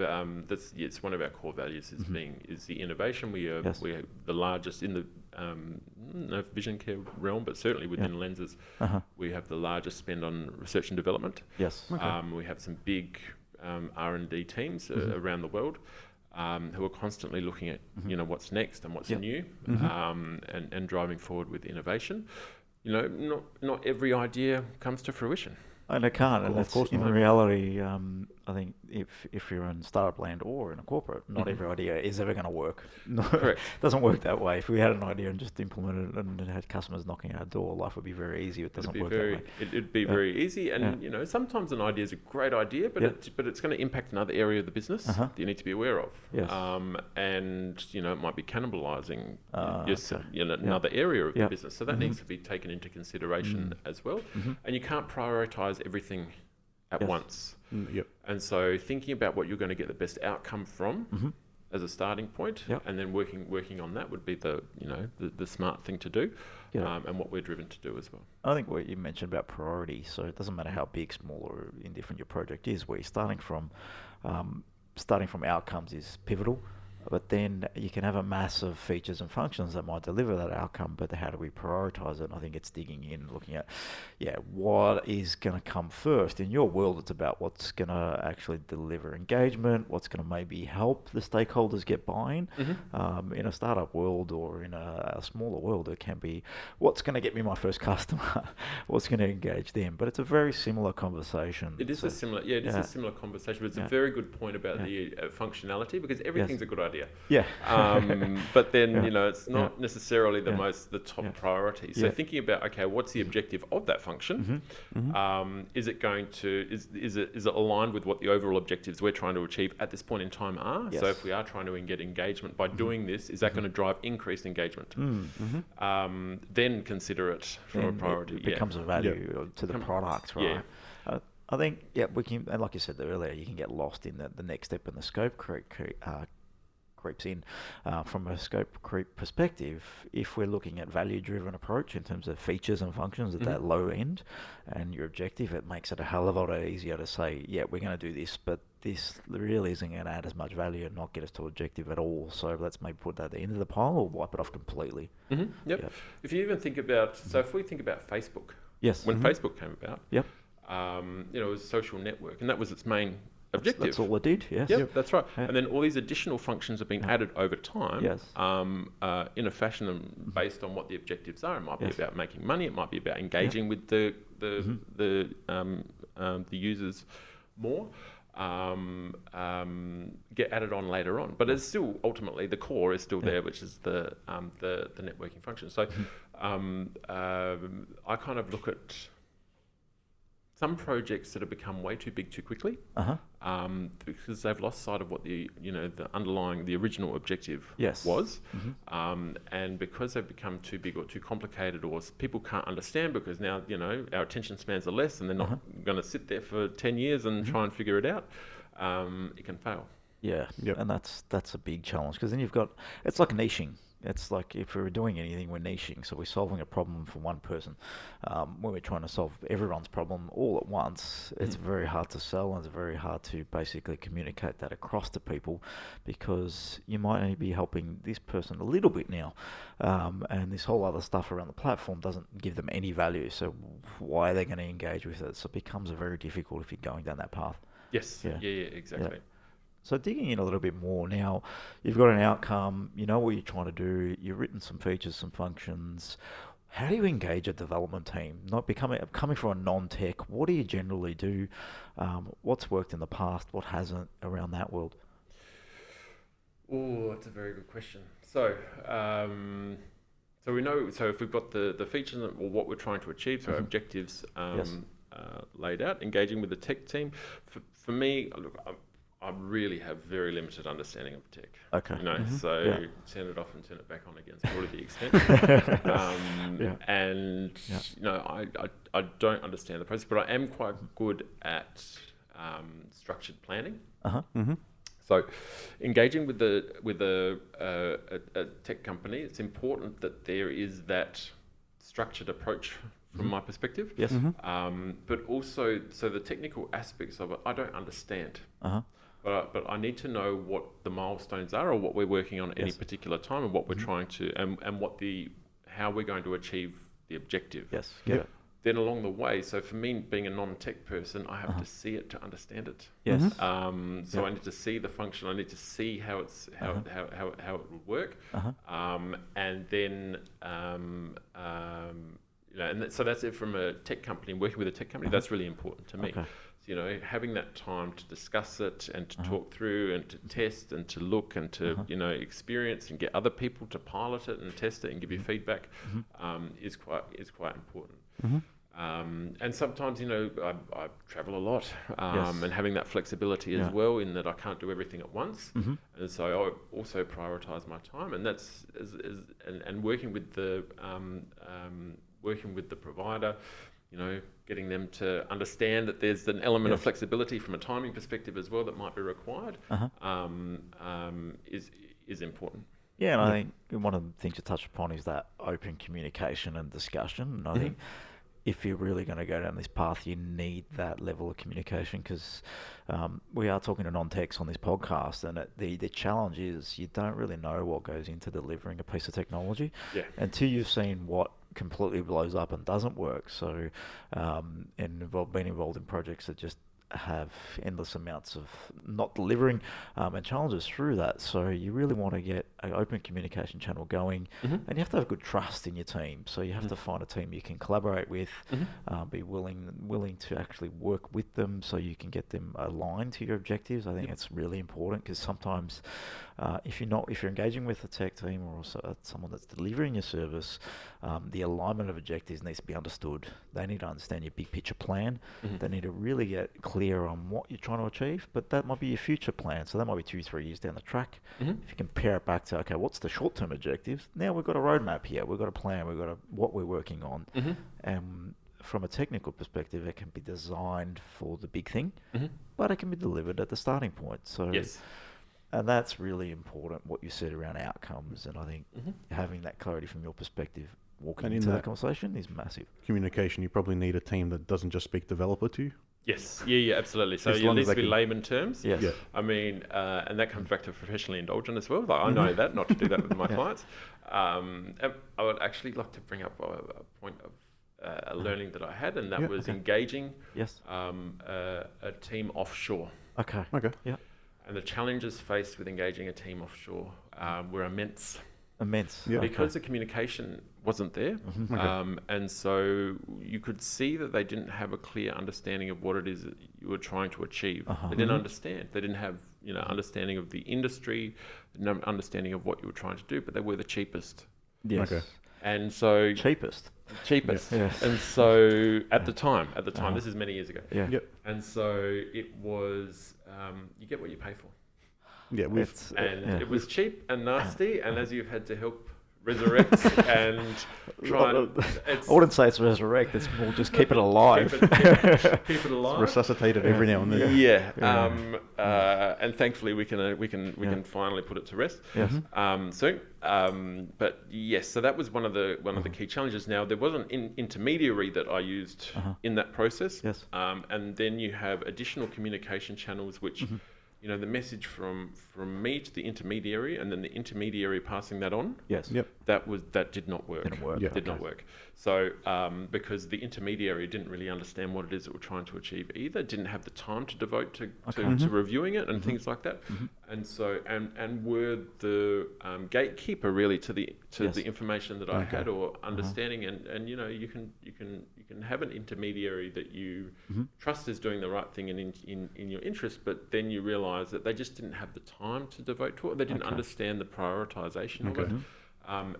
It's one of our core values is the innovation. We are the largest in the no vision care realm, but certainly within lenses, we have the largest spend on research and development. Yes. We have some big R&D teams around the world who are constantly looking at what's next and what's new, and driving forward with innovation. Not every idea comes to fruition. And it can't, and of course in reality, I think if you're in startup land or in a corporate, not every idea is ever going to work. Correct. It doesn't work that way. If we had an idea and just implemented it and had customers knocking at our door, life would be very easy. It doesn't work that way. It'd be very easy, and sometimes an idea is a great idea, but it's going to impact another area of the business that you need to be aware of. Yes. And it might be cannibalising another area of the business, so that needs to be taken into consideration as well. And you can't prioritise everything at once. And so thinking about what you're going to get the best outcome from as a starting point, and then working on that would be the smart thing to do, and what we're driven to do as well. I think what you mentioned about priority, so it doesn't matter how big, small, or indifferent your project is, where you're starting from outcomes is pivotal. But then you can have a mass of features and functions that might deliver that outcome, but how do we prioritize it? And I think it's digging in, looking at, what is going to come first. In your world, it's about what's going to actually deliver engagement, what's going to maybe help the stakeholders get buy-in. In a startup world or in a smaller world, it can be what's going to get me my first customer, what's going to engage them. But it's a very similar conversation. It is a similar conversation, but it's a very good point about the functionality, because everything's a good idea. But then it's not necessarily the top priority. So thinking about what's the objective of that function? Is it going to is it aligned with what the overall objectives we're trying to achieve at this point in time are? So if we are trying to get engagement by doing this, is that going to drive increased engagement? Then consider it from a priority. It becomes a value to the product, right? I think we can, and like you said earlier, you can get lost in the next step in the scope creeps in. From a scope creep perspective, if we're looking at value-driven approach in terms of features and functions at that low end and your objective, it makes it a hell of a lot easier to say, we're going to do this, but this really isn't going to add as much value and not get us to objective at all. So let's maybe put that at the end of the pile or wipe it off completely. If you even think about, if we think about Facebook, when Facebook came about, it was a social network, and that was its main objective. That's all it did, yes. That's right. And then all these additional functions have been added over time in a fashion based on what the objectives are. It might be about making money. It might be about engaging with the users more. Get added on later on, but it's still ultimately the core is still there, which is the networking function. So I kind of look at some projects that have become way too big too quickly, because they've lost sight of what the original objective was, and because they've become too big or too complicated, or people can't understand because now our attention spans are less, and they're not going to sit there for 10 years and try and figure it out. It can fail. And that's a big challenge, because then it's like niching. It's like if we're doing anything, we're niching. So we're solving a problem for one person. When we're trying to solve everyone's problem all at once, it's very hard to sell, and it's very hard to basically communicate that across to people, because you might only be helping this person a little bit now, and this whole other stuff around the platform doesn't give them any value. So why are they going to engage with it? So it becomes very difficult if you're going down that path. Yes. Yeah, exactly. So digging in a little bit more now, you've got an outcome, you know what you're trying to do, you've written some features, some functions. How do you engage a development team? Coming from a non-tech, what do you generally do? What's worked in the past? What hasn't around that world? Oh, that's a very good question. So we know. So if we've got the features or what we're trying to achieve, so our objectives laid out, engaging with the tech team. For me, look, I really have very limited understanding of tech. Okay. Turn it off and turn it back on again is probably the extent. And I don't understand the process, but I am quite good at structured planning. Mm-hmm. So, engaging with a tech company, it's important that there is that structured approach from my perspective. Yes. But also, so the technical aspects of it, I don't understand. But I need to know what the milestones are, or what we're working on at any particular time, and what we're trying to, and how we're going to achieve the objective. Yes. Get it. Then along the way, so for me, being a non-tech person, I have to see it to understand it. Yes. So I need to see the function. I need to see how it will work, and then so that's it from a tech company. Working with a tech company, that's really important to me. Okay. So, having that time to discuss it and to talk through and to test and to look and to experience and get other people to pilot it and test it and give you feedback is quite important. And sometimes, I travel a lot, and having that flexibility as well, in that I can't do everything at once, and so I also prioritise my time, and that's and working with the provider, getting them to understand that there's an element of flexibility from a timing perspective as well that might be required, is important. Yeah, and I think one of the things you touched upon is that open communication and discussion. And I think if you're really going to go down this path, you need that level of communication, because we are talking to non-techs on this podcast, and the challenge is you don't really know what goes into delivering a piece of technology until you've seen what completely blows up and doesn't work. So, being involved in projects that just have endless amounts of not delivering and challenges through that. So you really want to get an open communication channel going, and you have to have good trust in your team. So you have to find a team you can collaborate with, be willing to actually work with them so you can get them aligned to your objectives. I think it's really important, because sometimes if you're engaging with a tech team or also someone that's delivering your service, the alignment of objectives needs to be understood. They need to understand your big picture plan. They need to really get clear on what you're trying to achieve, but that might be your future plan. So that might be 2-3 years down the track. If you compare it back to, okay, what's the short-term objectives? Now we've got a roadmap here. We've got a plan. We've got what we're working on. And from a technical perspective, it can be designed for the big thing, but it can be delivered at the starting point. So, and that's really important, what you said around outcomes. And I think having that clarity from your perspective, walking into that conversation, is massive. Communication, you probably need a team that doesn't just speak developer to you. Yes, yeah, absolutely. So it needs to be layman terms. Yes. I mean, and that comes back to professionally indulgent as well. Like, I know that, not to do that with my clients. And I would actually like to bring up a point of a learning that I had, and that was engaging a team offshore. Okay. Yeah. And the challenges faced with engaging a team offshore were immense. Because the communication wasn't there, and so you could see that they didn't have a clear understanding of what it is that you were trying to achieve. They didn't understand. They didn't have understanding of the industry, no understanding of what you were trying to do. But they were the cheapest. Yes. And so cheapest. Yes. And so at the time, this is many years ago. And so it was you get what you pay for. It was cheap and nasty, and as you've had to help resurrect and try and... I wouldn't say it's resurrect, it's more just keep it alive. keep it alive. Resuscitate it every now and then. And thankfully we can finally put it to rest soon. But yes, so that was one of the key challenges. Now, there was an intermediary that I used in that process. And then you have additional communication channels which the message from me to the intermediary, and then the intermediary passing that on. That did not work. Did not work. So because the intermediary didn't really understand what it is that we're trying to achieve either, didn't have the time to devote to reviewing it and things like that, and so and were the gatekeeper really to the information that I had or understanding, and you can have an intermediary that you trust is doing the right thing and in your interest, but then you realise that they just didn't have the time to devote to it. They didn't understand the prioritisation of it.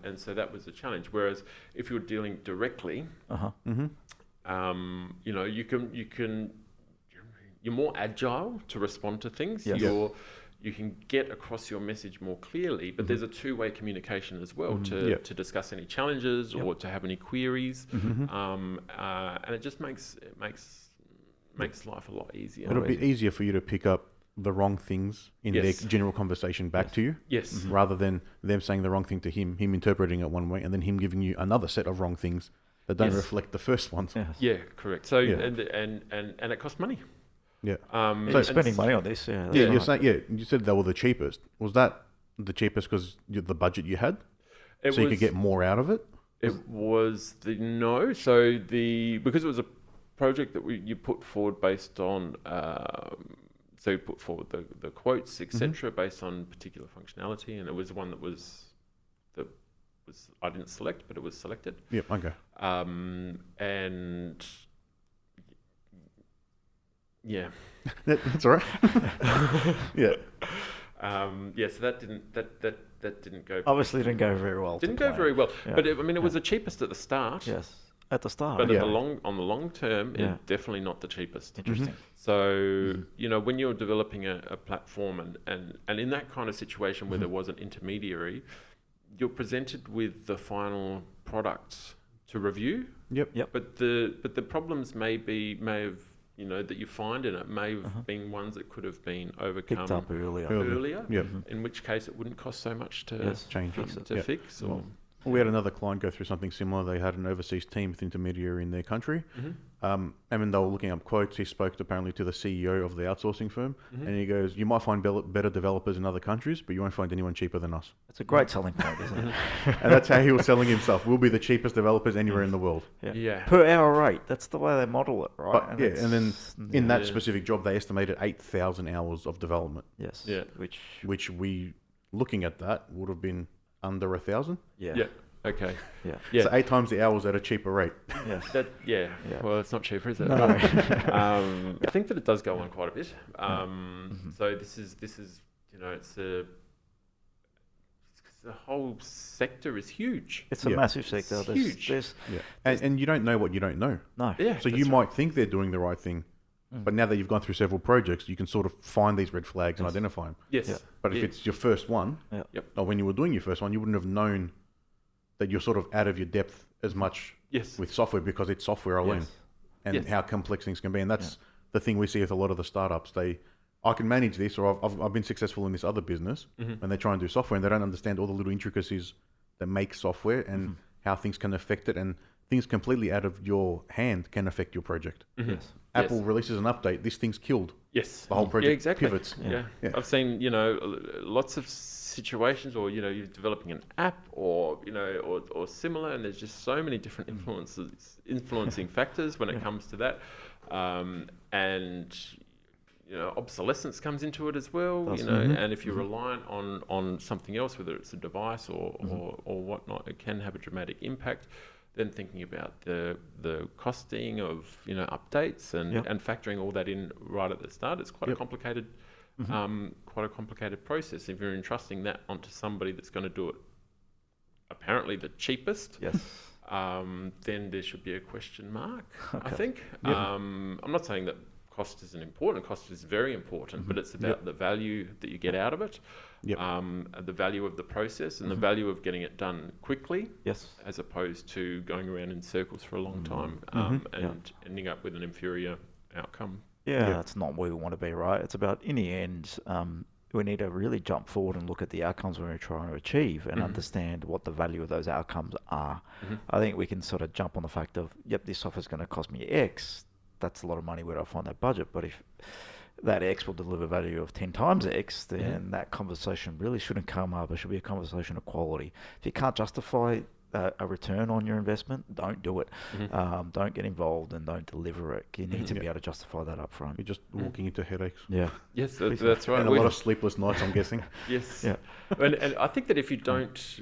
And so that was the challenge. Whereas if you're dealing directly, you're more agile to respond to things. You can get across your message more clearly, but there's a two-way communication as well to discuss any challenges or to have any queries, and it just makes makes life a lot easier. It'll be easier for you to pick up the wrong things in their general conversation back to you. Yes. Rather than them saying the wrong thing to him interpreting it one way, and then him giving you another set of wrong things that don't reflect the first ones. Yes. Yeah, correct. So and it costs money. Yeah. So spending money on this, You're saying, you said they were the cheapest. Was that the cheapest because the budget you had? You could get more out of it? It was because it was a project that you put forward based on, so you put forward the quotes, etc., based on particular functionality, and it was one that I didn't select, but it was selected. Yep, okay. And yeah. That's all right. Yeah. So that didn't go. Obviously, didn't go very well. Didn't go very well, but it was the cheapest at the start. Yes, at the start. But on the long term, it's definitely not the cheapest. Interesting. So when you're developing a platform and in that kind of situation where there was an intermediary, you're presented with the final product to review. Yep. But the problems may have. That you find in it may have been ones that could have been overcome picked up earlier. In which case it wouldn't cost so much to change to fix. Or we had another client go through something similar. They had an overseas team with intermediary in their country. And when they were looking up quotes, he spoke apparently to the CEO of the outsourcing firm, and he goes, "You might find better developers in other countries, but you won't find anyone cheaper than us." It's a great selling point, isn't it? And that's how he was selling himself. We'll be the cheapest developers anywhere in the world. Yeah. Per hour rate. That's the way they model it, right? But, and then in that specific job, they estimated 8,000 hours of development. Yes. Yeah. Which we, looking at that, would have been under 1,000. Yeah. Okay. Yeah. So 8 times the hours at a cheaper rate. Yes. Well, it's not cheaper, is it? No. I think that it does go on quite a bit. So this is the whole sector is huge. It's a massive sector. It's huge. And you don't know what you don't know. No. Yeah. So you might think they're doing the right thing, but now that you've gone through several projects, you can sort of find these red flags and identify them. Yes. Yeah. But if it's your first one, or when you were doing your first one, you wouldn't have known that you're sort of out of your depth as much with software because it's software alone and how complex things can be. And that's the thing we see with a lot of the startups. I can manage this, or I've been successful in this other business, and they try and do software and they don't understand all the little intricacies that make software and how things can affect it, and things completely out of your hand can affect your project. Yes. Apple releases an update, this thing's killed. Yes. The whole project exactly. pivots. Yeah. I've seen, lots of situations, or you're developing an app, or or similar, and there's just so many different influencing factors when it comes to that, and obsolescence comes into it as well. And if you're reliant on something else, whether it's a device or whatnot, it can have a dramatic impact. Then thinking about the costing of updates and factoring all that in right at the start, it's quite a complicated. Quite a complicated process. If you're entrusting that onto somebody that's going to do it apparently the cheapest, then there should be a question mark, I think. I'm not saying that cost isn't important. Cost is very important, but it's about the value that you get out of it, the value of the process, and the value of getting it done quickly, as opposed to going around in circles for a long time and ending up with an inferior outcome. That's not where we want to be, right? It's about, in the end, we need to really jump forward and look at the outcomes we're trying to achieve and understand what the value of those outcomes are. I think we can sort of jump on the fact of, this software is going to cost me X. That's a lot of money. Where do I find that budget? But if that X will deliver value of 10 times X, then that conversation really shouldn't come up. It should be a conversation of quality. If you can't justify a return on your investment, don't do it. Don't get involved and don't deliver it. You need to be able to justify that up front. You're just walking into headaches. Yes, that's right. And a lot of sleepless nights, I'm guessing. Yes. And I think that if you don't,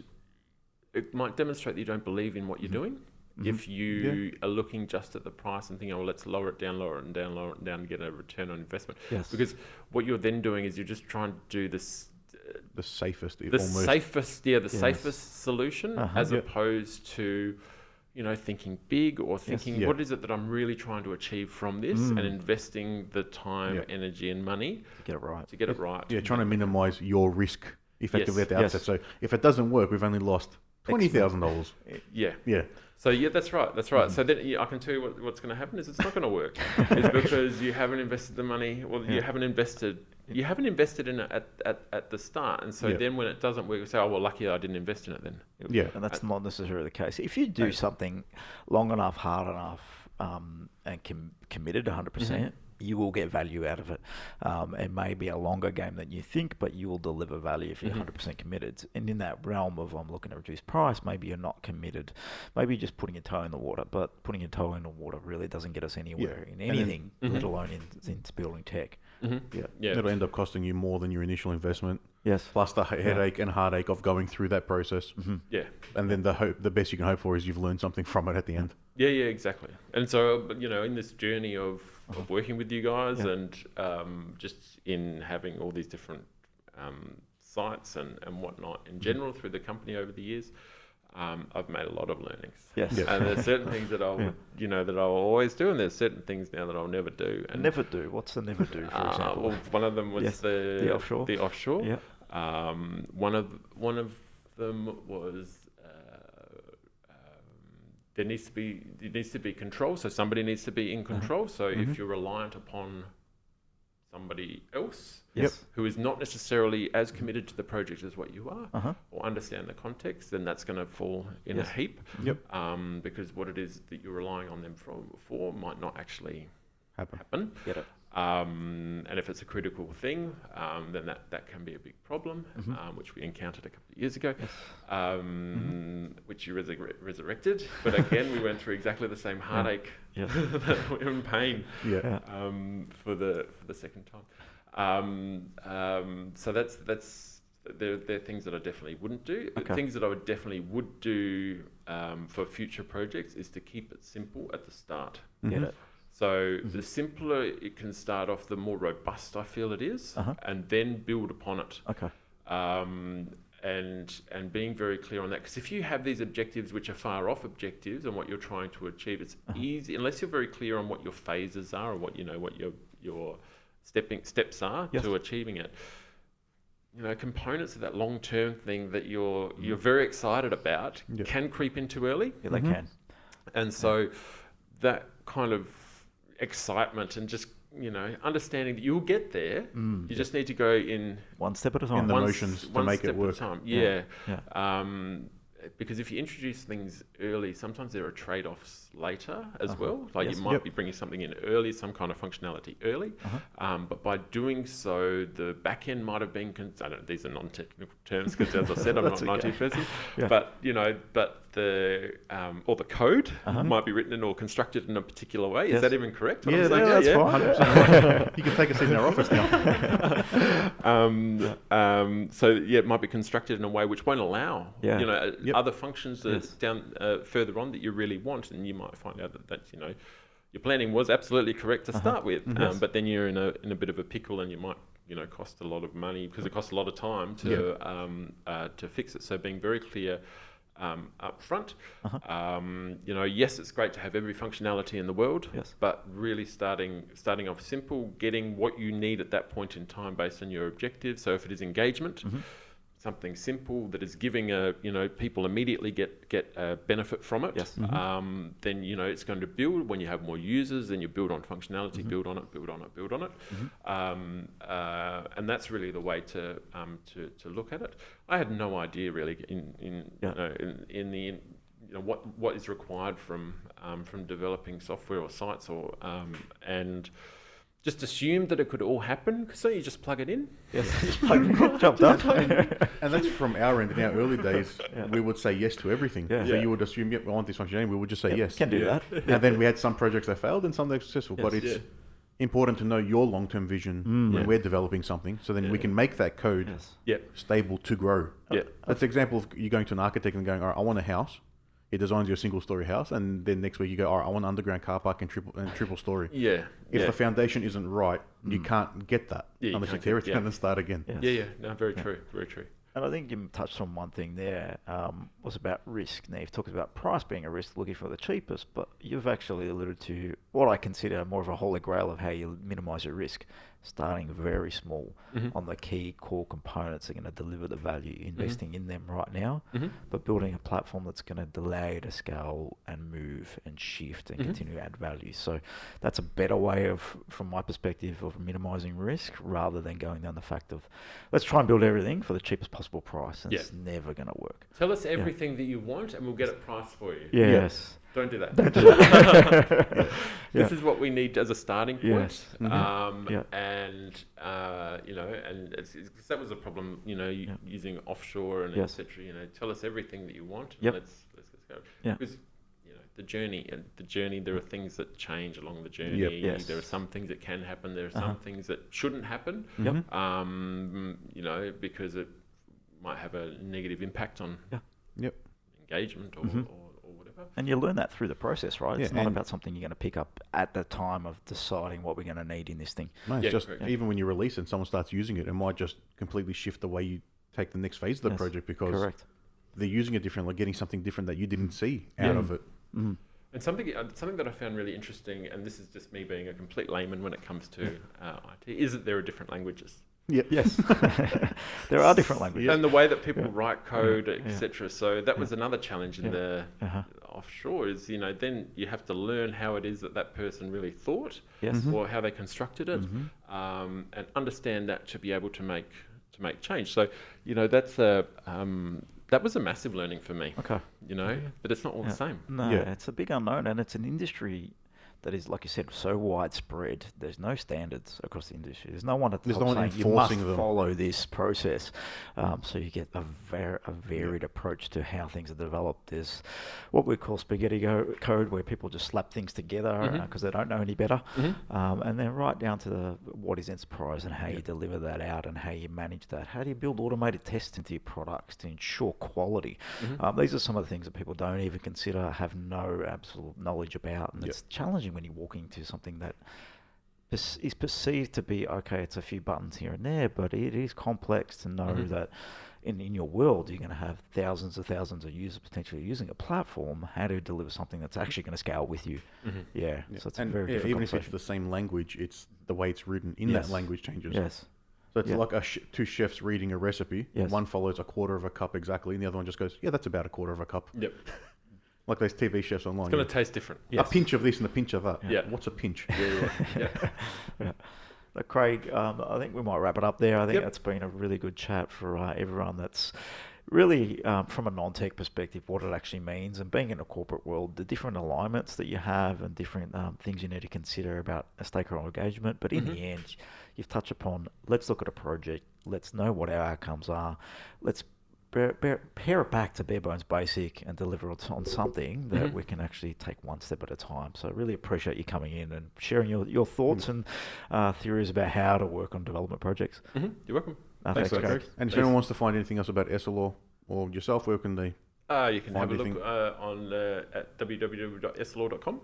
it might demonstrate that you don't believe in what you're doing. If you are looking just at the price and thinking, let's lower it down, and get a return on investment. Because what you're then doing is you're just trying to do this. The safest solution, as opposed to, thinking big or thinking, what is it that I'm really trying to achieve from this, and investing the time, energy, and money to get it right. Trying to minimise your risk effectively at the outset. So if it doesn't work, we've only lost $20,000. Yeah. Yeah. So that's right. So then I can tell you what's going to happen is it's not going to work. It's because you haven't invested the money. Well, you haven't invested in it at the start, and so then when it doesn't work, you say, "Oh well, lucky I didn't invest in it then." Yeah, and that's not necessarily the case. If you do something long enough, hard enough, and committed 100%, you will get value out of it. It may be a longer game than you think, but you will deliver value if you're 100% committed. And in that realm of I'm looking to reduce price, maybe you're not committed. Maybe you're just putting your toe in the water, but putting your toe in the water really doesn't get us anywhere in anything, let alone in building tech. It'll end up costing you more than your initial investment. Yes. Plus the headache and heartache of going through that process. Yeah. And then the best you can hope for is you've learned something from it at the end. Yeah, exactly. And so, in this journey of working with you guys and just in having all these different sites and whatnot in general through the company over the years, I've made a lot of learnings. Yes. And there's certain things that that I'll always do, and there's certain things now that I'll never do. And never do? What's the never do, for example? Well, one of them was the offshore. The offshore. Yeah. One of them was there needs to be control. So somebody needs to be in control. So if you're reliant upon somebody else who is not necessarily as committed to the project as what you are, or understand the context, then that's going to fall in a heap. Because what it is that you're relying on them for might not actually happen. Get it. And if it's a critical thing, then that can be a big problem, which we encountered a couple of years ago, which you resurrected. But again, we went through exactly the same heartache and pain for the second time. So they're things that I definitely wouldn't do. Okay. Things that I would do for future projects is to keep it simple at the start. Get it. So the simpler it can start off, the more robust I feel it is, and then build upon it. Okay. And being very clear on that, because if you have these objectives which are far off objectives and what you're trying to achieve, it's easy unless you're very clear on what your phases are or what your steps are to achieving it. Components of that long-term thing that you're very excited about can creep in too early. Yeah, they can. And so that kind of excitement and just understanding that you'll get there. You just need to go in one step at a time. In the motions to make it work. Because if you introduce things early, sometimes there are trade-offs later as well. Like you might be bringing something in early, some kind of functionality early, but by doing so, the back end might have been. These are non-technical terms because, as I said, I'm not an IT person. But the or the code might be written or constructed in a particular way. Is that even correct? Yeah, that's fine. 100%. You can take a seat in our office now. So it might be constructed in a way which won't allow other functions down further on that you really want, and you might find out that your planning was absolutely correct to start with, but then you're in a bit of a pickle, and you might cost a lot of money because it costs a lot of time to fix it. So being very clear up front, yes, it's great to have every functionality in the world, but really starting off simple, getting what you need at that point in time based on your objectives. So if it is engagement, something simple that is giving people immediately get a benefit from it, then it's going to build. When you have more users, then you build on functionality, build on it, and that's really the way to look at it. I had no idea really what is required from developing software or sites and just assumed that it could all happen, so you just plug it in. Job done. And that's from our end. In our early days, we would say yes to everything. So you would assume, I want this functionality. We would just say yes. Can do that. And then we had some projects that failed and some that were successful. But it's important to know your long-term vision when we're developing something, so then we can make that code stable to grow. That's an example of you going to an architect and going, all right, I want a house. He designs you a single-story house, and then next week you go, all right, I want an underground car park and triple story. If the foundation isn't right, you can't get that unless you tear it down and start again. No, very true, very true. And I think you touched on one thing there, was about risk. Now, you've talked about price being a risk, looking for the cheapest, but you've actually alluded to what I consider more of a holy grail of how you minimise your risk, starting very small on the key core components that are going to deliver the value, investing in them right now, but building a platform that's going to allow you to scale and move and shift and continue to add value. So that's a better way of, from my perspective, of minimizing risk rather than going down the fact of, let's try and build everything for the cheapest possible price, and it's never going to work. Tell us everything that you want and we'll get it priced for you. Yes. Don't do that. Don't do that. This is what we need as a starting point. Yes. And you know, and it's, that was a problem, you know, using offshore and etc. You know, tell us everything that you want. And let's go. Because you know, the journey. There are things that change along the journey. There are some things that can happen. There are some things that shouldn't happen. You know, because it might have a negative impact on engagement or whatever. And you learn that through the process, right? It's not about something you're going to pick up at the time of deciding what we're going to need in this thing. No, it's just even when you release it and someone starts using it, it might just completely shift the way you take the next phase of the project because they're using it differently, getting something different that you didn't see out of it. And something that I found really interesting, and this is just me being a complete layman when it comes to IT, is that there are different languages. Yes. There are different languages. And the way that people write code, etc. So that was another challenge in the offshore is, you know, then you have to learn how it is that person really thought or how they constructed it and understand that to be able to make change. So, you know, that's that was a massive learning for me. Okay. You know, but it's not all the same. No, it's a big unknown, and it's an industry that is, like you said, so widespread. There's no standards across the industry. There's no one at the top saying you must follow this process. So you get a varied approach to how things are developed. There's what we call spaghetti code, where people just slap things together because they don't know any better. And then right down to what is enterprise and how you deliver that out and how you manage that. How do you build automated tests into your products to ensure quality? These are some of the things that people don't even consider, have no absolute knowledge about. And it's challenging when you're walking into something that is perceived to be, okay, it's a few buttons here and there, but it is complex to know that in your world, you're going to have thousands of users potentially using a platform. How to deliver something that's actually going to scale with you. So it's a very different even if it's the same language, it's the way it's written in that language changes. So it's like two chefs reading a recipe. One follows a quarter of a cup exactly, and the other one just goes, that's about a quarter of a cup. Like those TV chefs online. It's going to taste different. A pinch of this and a pinch of that. What's a pinch? But Craig, I think we might wrap it up there. I think that's been a really good chat for everyone that's really, from a non-tech perspective, what it actually means, and being in a corporate world, the different alignments that you have and different things you need to consider about a stakeholder engagement. But in the end, you've touched upon, let's look at a project, let's know what our outcomes are, let's pair it back to bare bones basic and deliver it on something that we can actually take one step at a time. So I really appreciate you coming in and sharing your thoughts and theories about how to work on development projects. You're welcome. Thanks, Craig. And if anyone wants to find anything else about Essilor or yourself, where can they? You can have a look on at www.essilor.com.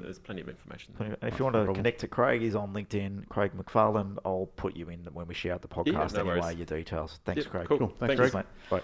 There's plenty of information. If you want to connect to Craig, he's on LinkedIn, Craig McFarlane. I'll put you in when we share out the podcast anyway, your details. Thanks, Craig. Cool. Thanks, Craig. Mate. Bye.